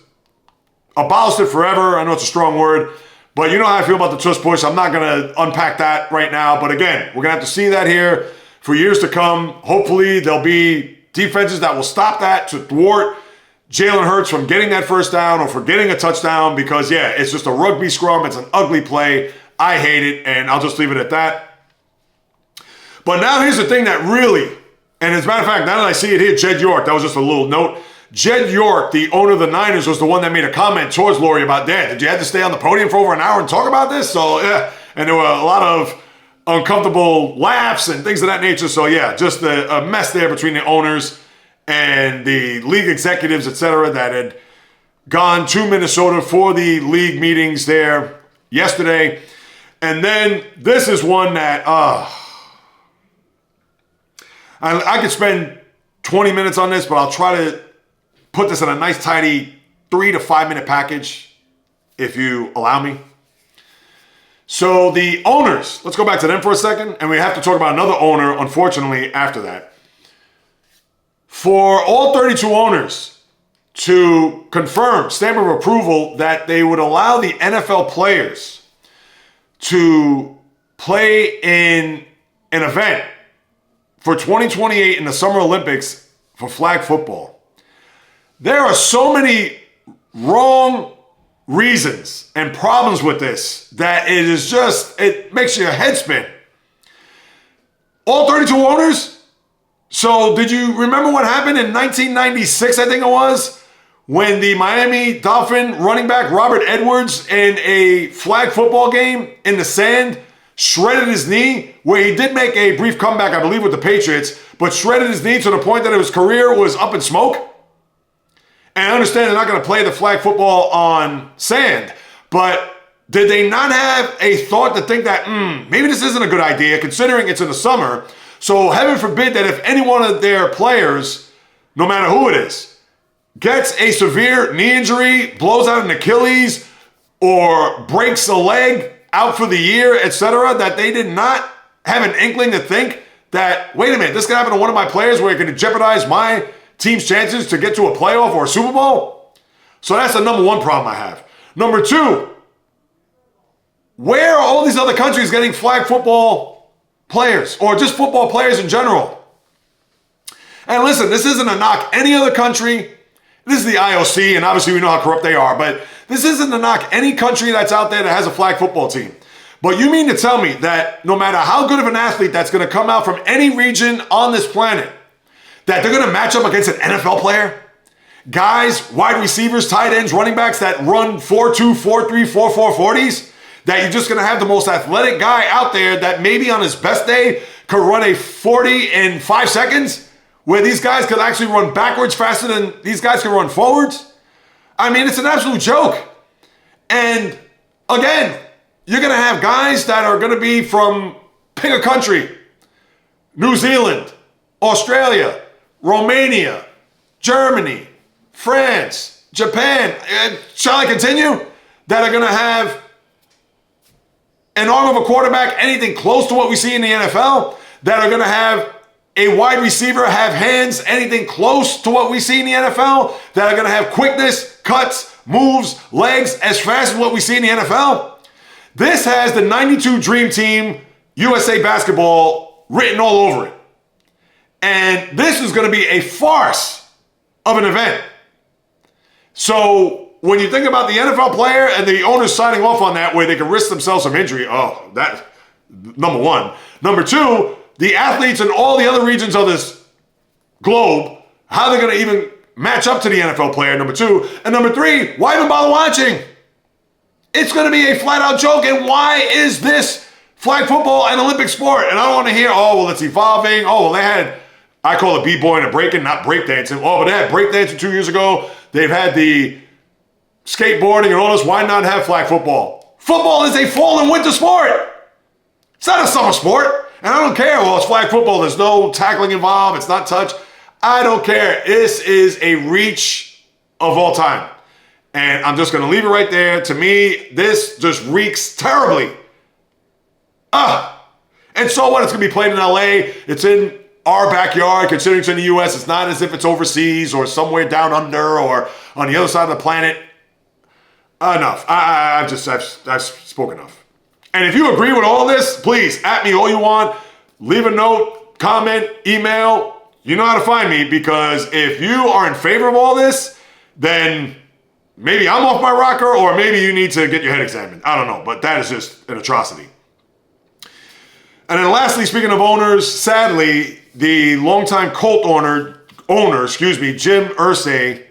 abolished it forever. I know it's a strong word, but you know how I feel about the Tush Push. I'm not going to unpack that right now. But again, we're going to have to see that here for years to come. Hopefully there'll be defenses that will stop that to thwart Jalen Hurts from getting that first down or for getting a touchdown, because yeah, it's just a rugby scrum. It's an ugly play. I hate it, and I'll just leave it at that. But now here's the thing that really, and as a matter of fact, now that I see it here, Jed York, that was just a little note. Jed York, the owner of the Niners, was the one that made a comment towards Lurie about, Dad, did you have to stay on the podium for over an hour and talk about this? So yeah, and there were a lot of uncomfortable laughs and things of that nature. So yeah, just a mess there between the owners and the league executives, etc., that had gone to Minnesota for the league meetings there yesterday. And then this is one that I could spend 20 minutes on this, but I'll try to put this in a nice, tidy 3 to 5 minute package, if you allow me. So the owners, let's go back to them for a second, and we have to talk about another owner, unfortunately, after that. For all 32 owners to confirm, stamp of approval, that they would allow the NFL players to play in an event for 2028 in the Summer Olympics for flag football. There are so many wrong reasons and problems with this that it makes your head spin. All 32 owners? So did you remember what happened in 1996, I think it was, when the Miami Dolphin running back Robert Edwards in a flag football game in the sand shredded his knee, where he did make a brief comeback, I believe, with the Patriots, but shredded his knee to the point that his career was up in smoke? And I understand they're not going to play the flag football on sand, but did they not have a thought to think that, maybe this isn't a good idea, considering it's in the summer? So heaven forbid that if any one of their players, no matter who it is, gets a severe knee injury, blows out an Achilles, or breaks a leg out for the year, etc., that they did not have an inkling to think that, wait a minute, this could happen to one of my players where it could jeopardize my team's chances to get to a playoff or a Super Bowl? So that's the number one problem I have. Number two, where are all these other countries getting flag football players, or just football players in general? And listen, this isn't a knock any other country. This is the IOC, and obviously we know how corrupt they are, but this isn't a knock any country that's out there that has a flag football team. But you mean to tell me that no matter how good of an athlete that's going to come out from any region on this planet, that they're going to match up against an NFL player? Guys, wide receivers, tight ends, running backs that run 4.2, 4.3, 4.4 40s? That you're just going to have the most athletic guy out there that maybe on his best day could run a 40 in 5 seconds, where these guys could actually run backwards faster than these guys can run forwards? I mean, it's an absolute joke. And again, you're going to have guys that are going to be from, pick a country, New Zealand, Australia, Romania, Germany, France, Japan, shall I continue? That are going to have an arm of a quarterback anything close to what we see in the NFL, that are going to have a wide receiver have hands anything close to what we see in the NFL, that are going to have quickness, cuts, moves, legs as fast as what we see in the NFL. This has the 92 Dream Team USA Basketball written all over it. And this is going to be a farce of an event. So when you think about the NFL player and the owners signing off on that, where they can risk themselves some injury, that's number one. Number two, the athletes in all the other regions of this globe, how they're going to even match up to the NFL player, number two. And number three, why even bother watching? It's going to be a flat-out joke. And why is this flag football an Olympic sport? And I don't want to hear, oh, well, it's evolving. Oh, well, they had, I call it b-boy and a breaking, not breakdancing. Oh, but they had breakdancing 2 years ago. They've had the skateboarding and all this. Why not have flag football? Football is a fall and winter sport. It's not a summer sport. And I don't care. Well, it's flag football. There's no tackling involved. It's not touch. I don't care. This is a reach of all time. And I'm just going to leave it right there. To me, this just reeks terribly. And so what? It's going to be played in LA. It's in our backyard, considering it's in the US. It's not as if it's overseas or somewhere down under or on the other side of the planet. Enough. I've spoken enough. And if you agree with all this, please, at me all you want. Leave a note, comment, email. You know how to find me, because if you are in favor of all this, then maybe I'm off my rocker, or maybe you need to get your head examined. I don't know, but that is just an atrocity. And then lastly, speaking of owners, sadly, the longtime Colt owner, Jim Irsay,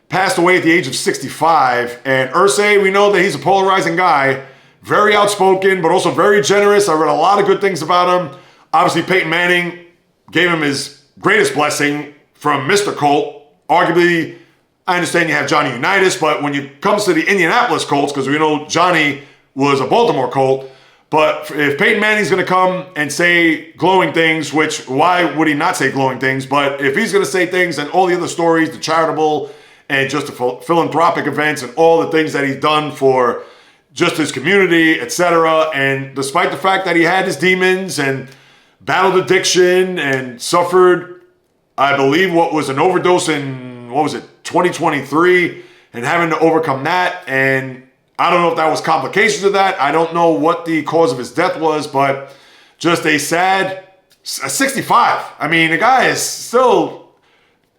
passed away at the age of 65. And Irsay, we know that he's a polarizing guy, very outspoken, but also very generous. I read a lot of good things about him. Obviously, Peyton Manning gave him his greatest blessing from Mr. Colt. Arguably, I understand you have Johnny Unitas, but when it comes to the Indianapolis Colts, because we know Johnny was a Baltimore Colt, but if Peyton Manning's going to come and say glowing things, which why would he not say glowing things? But if he's going to say things and all the other stories, the charitable and just the philanthropic events and all the things that he's done for just his community, etc. And despite the fact that he had his demons and battled addiction and suffered, I believe, what was an overdose in, 2023, and having to overcome that. And I don't know if that was complications of that. I don't know what the cause of his death was, but just a sad 65. I mean, the guy is still,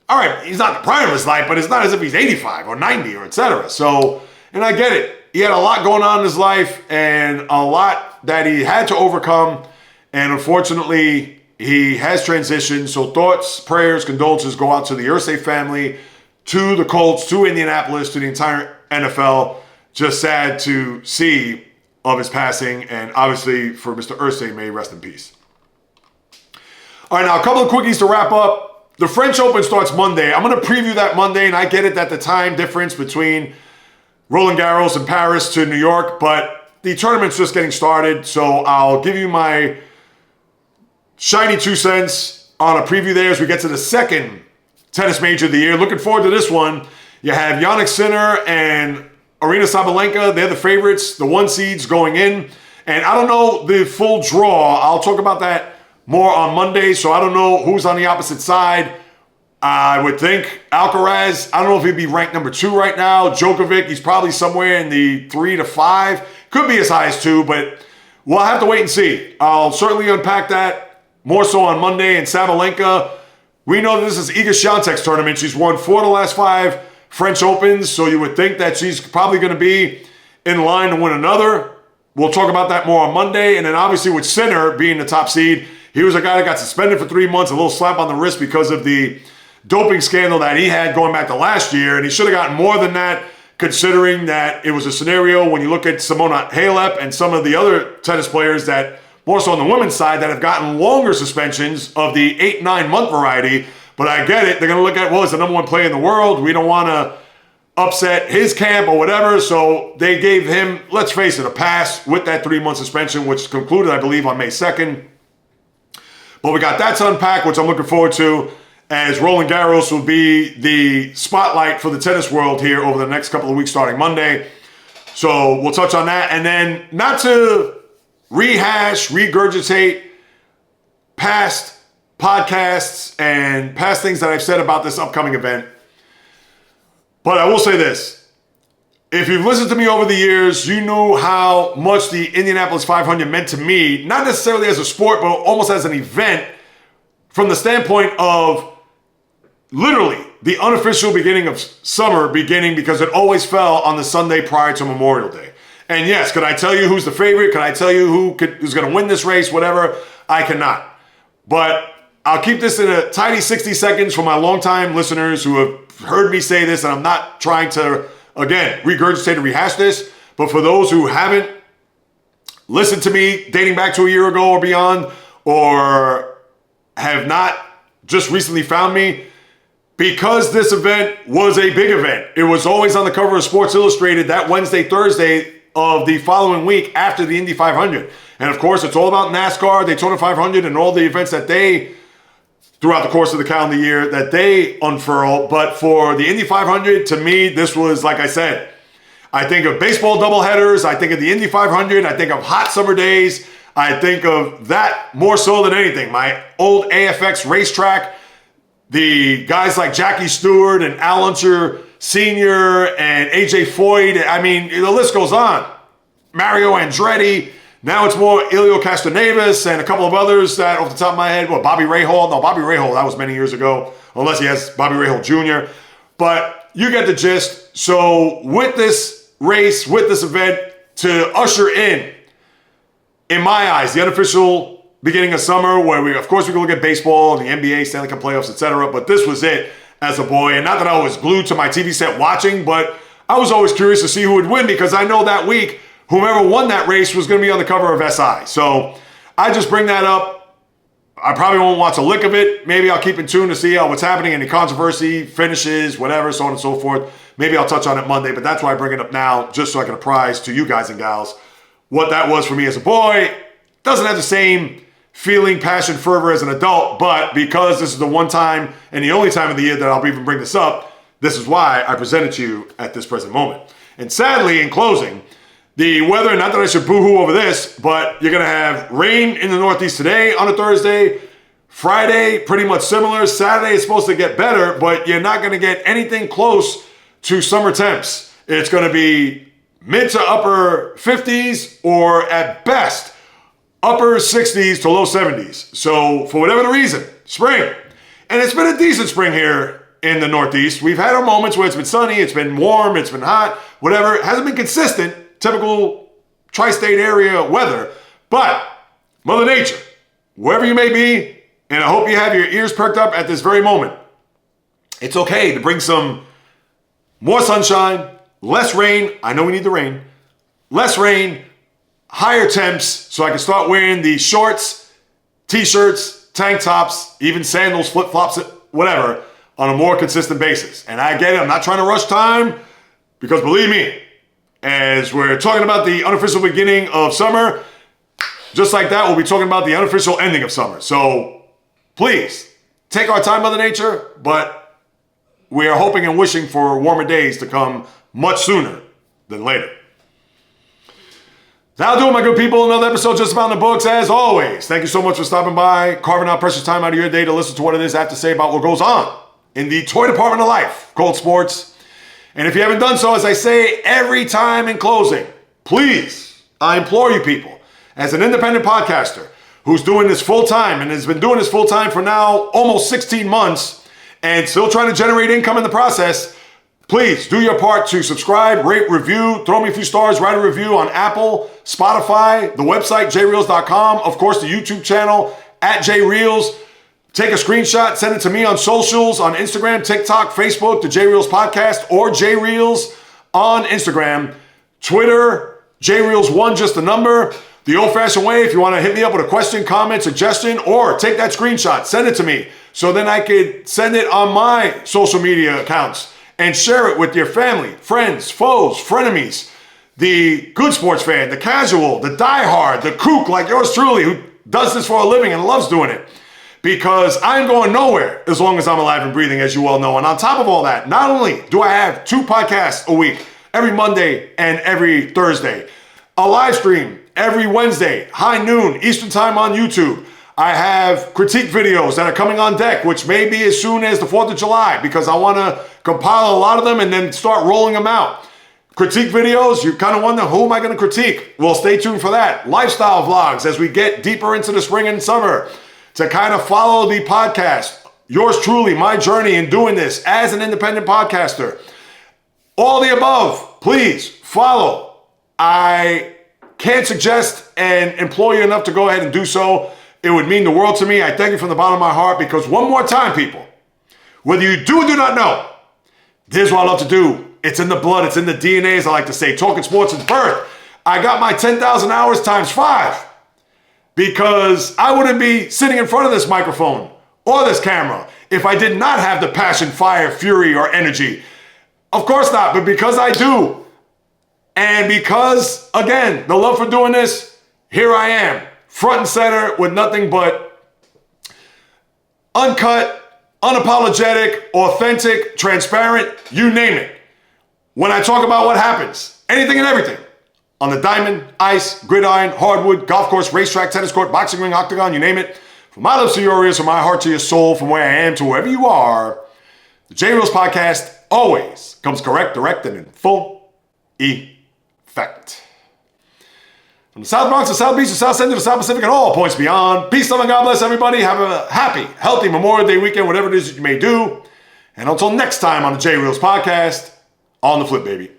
all right, he's not in the prime of his life, but it's not as if he's 85 or 90 or etc. So, and I get it. He had a lot going on in his life and a lot that he had to overcome. And unfortunately, he has transitioned. So thoughts, prayers, condolences go out to the Irsay family, to the Colts, to Indianapolis, to the entire NFL. Just sad to see of his passing. And obviously for Mr. Irsay, may he rest in peace. All right, now a couple of quickies to wrap up. The French Open starts Monday. I'm going to preview that Monday, and I get it that the time difference between Roland Garros in Paris to New York, but the tournament's just getting started, so I'll give you my shiny 2 cents on a preview there as we get to the second tennis major of the year. Looking forward to this one. You have Jannik Sinner and Aryna Sabalenka. They're the favorites, the 1 seeds going in. And I don't know the full draw. I'll talk about that more on Monday, so I don't know who's on the opposite side. I would think Alcaraz, I don't know if he'd be ranked number 2 right now. Djokovic, he's probably somewhere in the 3 to 5. Could be as high as 2, but we'll have to wait and see. I'll certainly unpack that more so on Monday. And Sabalenka, we know that this is Iga Świątek's tournament. She's won 4 of the last 5 French Opens, so you would think that she's probably going to be in line to win another. We'll talk about that more on Monday. And then obviously with Sinner being the top seed, he was a guy that got suspended for 3 months, a little slap on the wrist because of the doping scandal that he had going back to last year. And he should have gotten more than that, considering that it was a scenario when you look at Simona Halep and some of the other tennis players that, more so on the women's side, that have gotten longer suspensions of the 8-9 month variety. But I get it. They're going to look at, well, he's the number 1 player in the world. We don't want to upset his camp or whatever. So they gave him, let's face it, a pass with that 3-month suspension, which concluded, I believe, on May 2nd. But we got that to unpack, which I'm looking forward to, as Roland Garros will be the spotlight for the tennis world here over the next couple of weeks starting Monday. So we'll touch on that. And then, not to rehash, regurgitate past podcasts and past things that I've said about this upcoming event, but I will say this. If you've listened to me over the years, you know how much the Indianapolis 500 meant to me, not necessarily as a sport, but almost as an event, from the standpoint of literally the unofficial beginning of summer beginning, because it always fell on the Sunday prior to Memorial Day. And yes, could I tell you who's the favorite? Could I tell you who's going to win this race? Whatever. I cannot. But I'll keep this in a tidy 60 seconds for my longtime listeners who have heard me say this, and I'm not trying to, again, regurgitate or rehash this, But for those who haven't listened to me dating back to a year ago or beyond, or have not just recently found me, because this event was a big event. It was always on the cover of Sports Illustrated that Wednesday, Thursday of the following week after the Indy 500. And of course, it's all about NASCAR, Daytona 500, and all the events that they, throughout the course of the calendar year, that they unfurl. But for the Indy 500, to me, this was, like I said, I think of baseball doubleheaders, I think of the Indy 500, I think of hot summer days, I think of that more so than anything. My old AFX racetrack, the guys like Jackie Stewart and Al Unser Sr. and AJ Foyt, I mean, the list goes on. Mario Andretti. Now it's more Elio Castroneves and a couple of others that off the top of my head, Bobby Rahal. No, Bobby Rahal, that was many years ago, unless he has Bobby Rahal Jr. But you get the gist. So with this race, with this event, to usher in my eyes, the unofficial beginning of summer, where we can look at baseball and the NBA, Stanley Cup playoffs, etc. But this was it as a boy. And not that I was glued to my TV set watching, but I was always curious to see who would win, because I know that week, whomever won that race was going to be on the cover of SI. So I just bring that up. I probably won't watch a lick of it. Maybe I'll keep in tune to see what's happening, any controversy, finishes, whatever, so on and so forth. Maybe I'll touch on it Monday, but that's why I bring it up now, just so I can apprise to you guys and gals what that was for me as a boy. Doesn't have the same feeling, passion, fervor as an adult, but because this is the one time and the only time of the year that I'll even bring this up, this is why I present it to you at this present moment. And sadly, in closing, the weather, not that I should boo-hoo over this, but you're going to have rain in the Northeast today on a Thursday. Friday, pretty much similar. Saturday is supposed to get better, but you're not going to get anything close to summer temps. It's going to be mid to upper 50s, or at best, upper 60s to low 70s. So for whatever the reason, spring. And it's been a decent spring here in the Northeast. We've had our moments where it's been sunny, it's been warm, it's been hot, whatever. It hasn't been consistent, typical tri-state area weather. But Mother Nature, wherever you may be, and I hope you have your ears perked up at this very moment, it's okay to bring some more sunshine, less rain. I know we need the rain. Less rain, higher temps, so I can start wearing the shorts, t-shirts, tank tops, even sandals, flip-flops, whatever, on a more consistent basis. And I get it, I'm not trying to rush time, because believe me, as we're talking about the unofficial beginning of summer, just like that, we'll be talking about the unofficial ending of summer. So please, take our time, Mother Nature, but we are hoping and wishing for warmer days to come much sooner than later. That'll do it, my good people. Another episode just about in the books, as always. Thank you so much for stopping by, carving out precious time out of your day to listen to what it is I have to say about what goes on in the toy department of life, Colts sports. And if you haven't done so, as I say every time in closing, please, I implore you people, as an independent podcaster who's doing this full time and has been doing this full time for now almost 16 months and still trying to generate income in the process, please do your part to subscribe, rate, review, throw me a few stars, write a review on Apple, Spotify, the website, JAYREELZ.com, of course, the YouTube channel, @JAYREELZ. Take a screenshot, send it to me on socials, on Instagram, TikTok, Facebook, the JAYREELZ Podcast, or JAYREELZ on Instagram. Twitter, JAYREELZ1, just a number. The old-fashioned way, if you want to hit me up with a question, comment, suggestion, or take that screenshot, send it to me, so then I could send it on my social media accounts and share it with your family, friends, foes, frenemies, the good sports fan, the casual, the diehard, the kook like yours truly, who does this for a living and loves doing it. Because I'm going nowhere as long as I'm alive and breathing, as you all know. And on top of all that, not only do I have 2 podcasts a week, every Monday and every Thursday, a live stream every Wednesday, high noon, Eastern time on YouTube. I have critique videos that are coming on deck, which may be as soon as the 4th of July, because I want to compile a lot of them and then start rolling them out. Critique videos, you kind of wonder, who am I going to critique? Well, stay tuned for that. Lifestyle vlogs as we get deeper into the spring and summer to kind of follow the podcast. Yours truly, my journey in doing this as an independent podcaster. All the above, please follow. I can't suggest and implore you enough to go ahead and do so. It would mean the world to me. I thank you from the bottom of my heart, because one more time, people, whether you do or do not know, here's what I love to do It's in the blood. It's in the DNA, as I like to say. Talking sports is birth. I got my 10,000 hours times 5 because I wouldn't be sitting in front of this microphone or this camera if I did not have the passion, fire, fury, or energy. Of course not, but because I do. And because, again, the love for doing this, here I am, front and center with nothing but uncut, unapologetic, authentic, transparent, you name it. When I talk about what happens, anything and everything, on the diamond, ice, gridiron, hardwood, golf course, racetrack, tennis court, boxing ring, octagon, you name it, from my lips to your ears, from my heart to your soul, from where I am to wherever you are, the JAYREELZ podcast always comes correct, direct, and in full effect. From the South Bronx to South Beach to South Central to South Pacific and all points beyond, peace, love, and God bless everybody. Have a happy, healthy Memorial Day weekend, whatever it is that you may do. And until next time on the JAYREELZ podcast, on the flip, baby.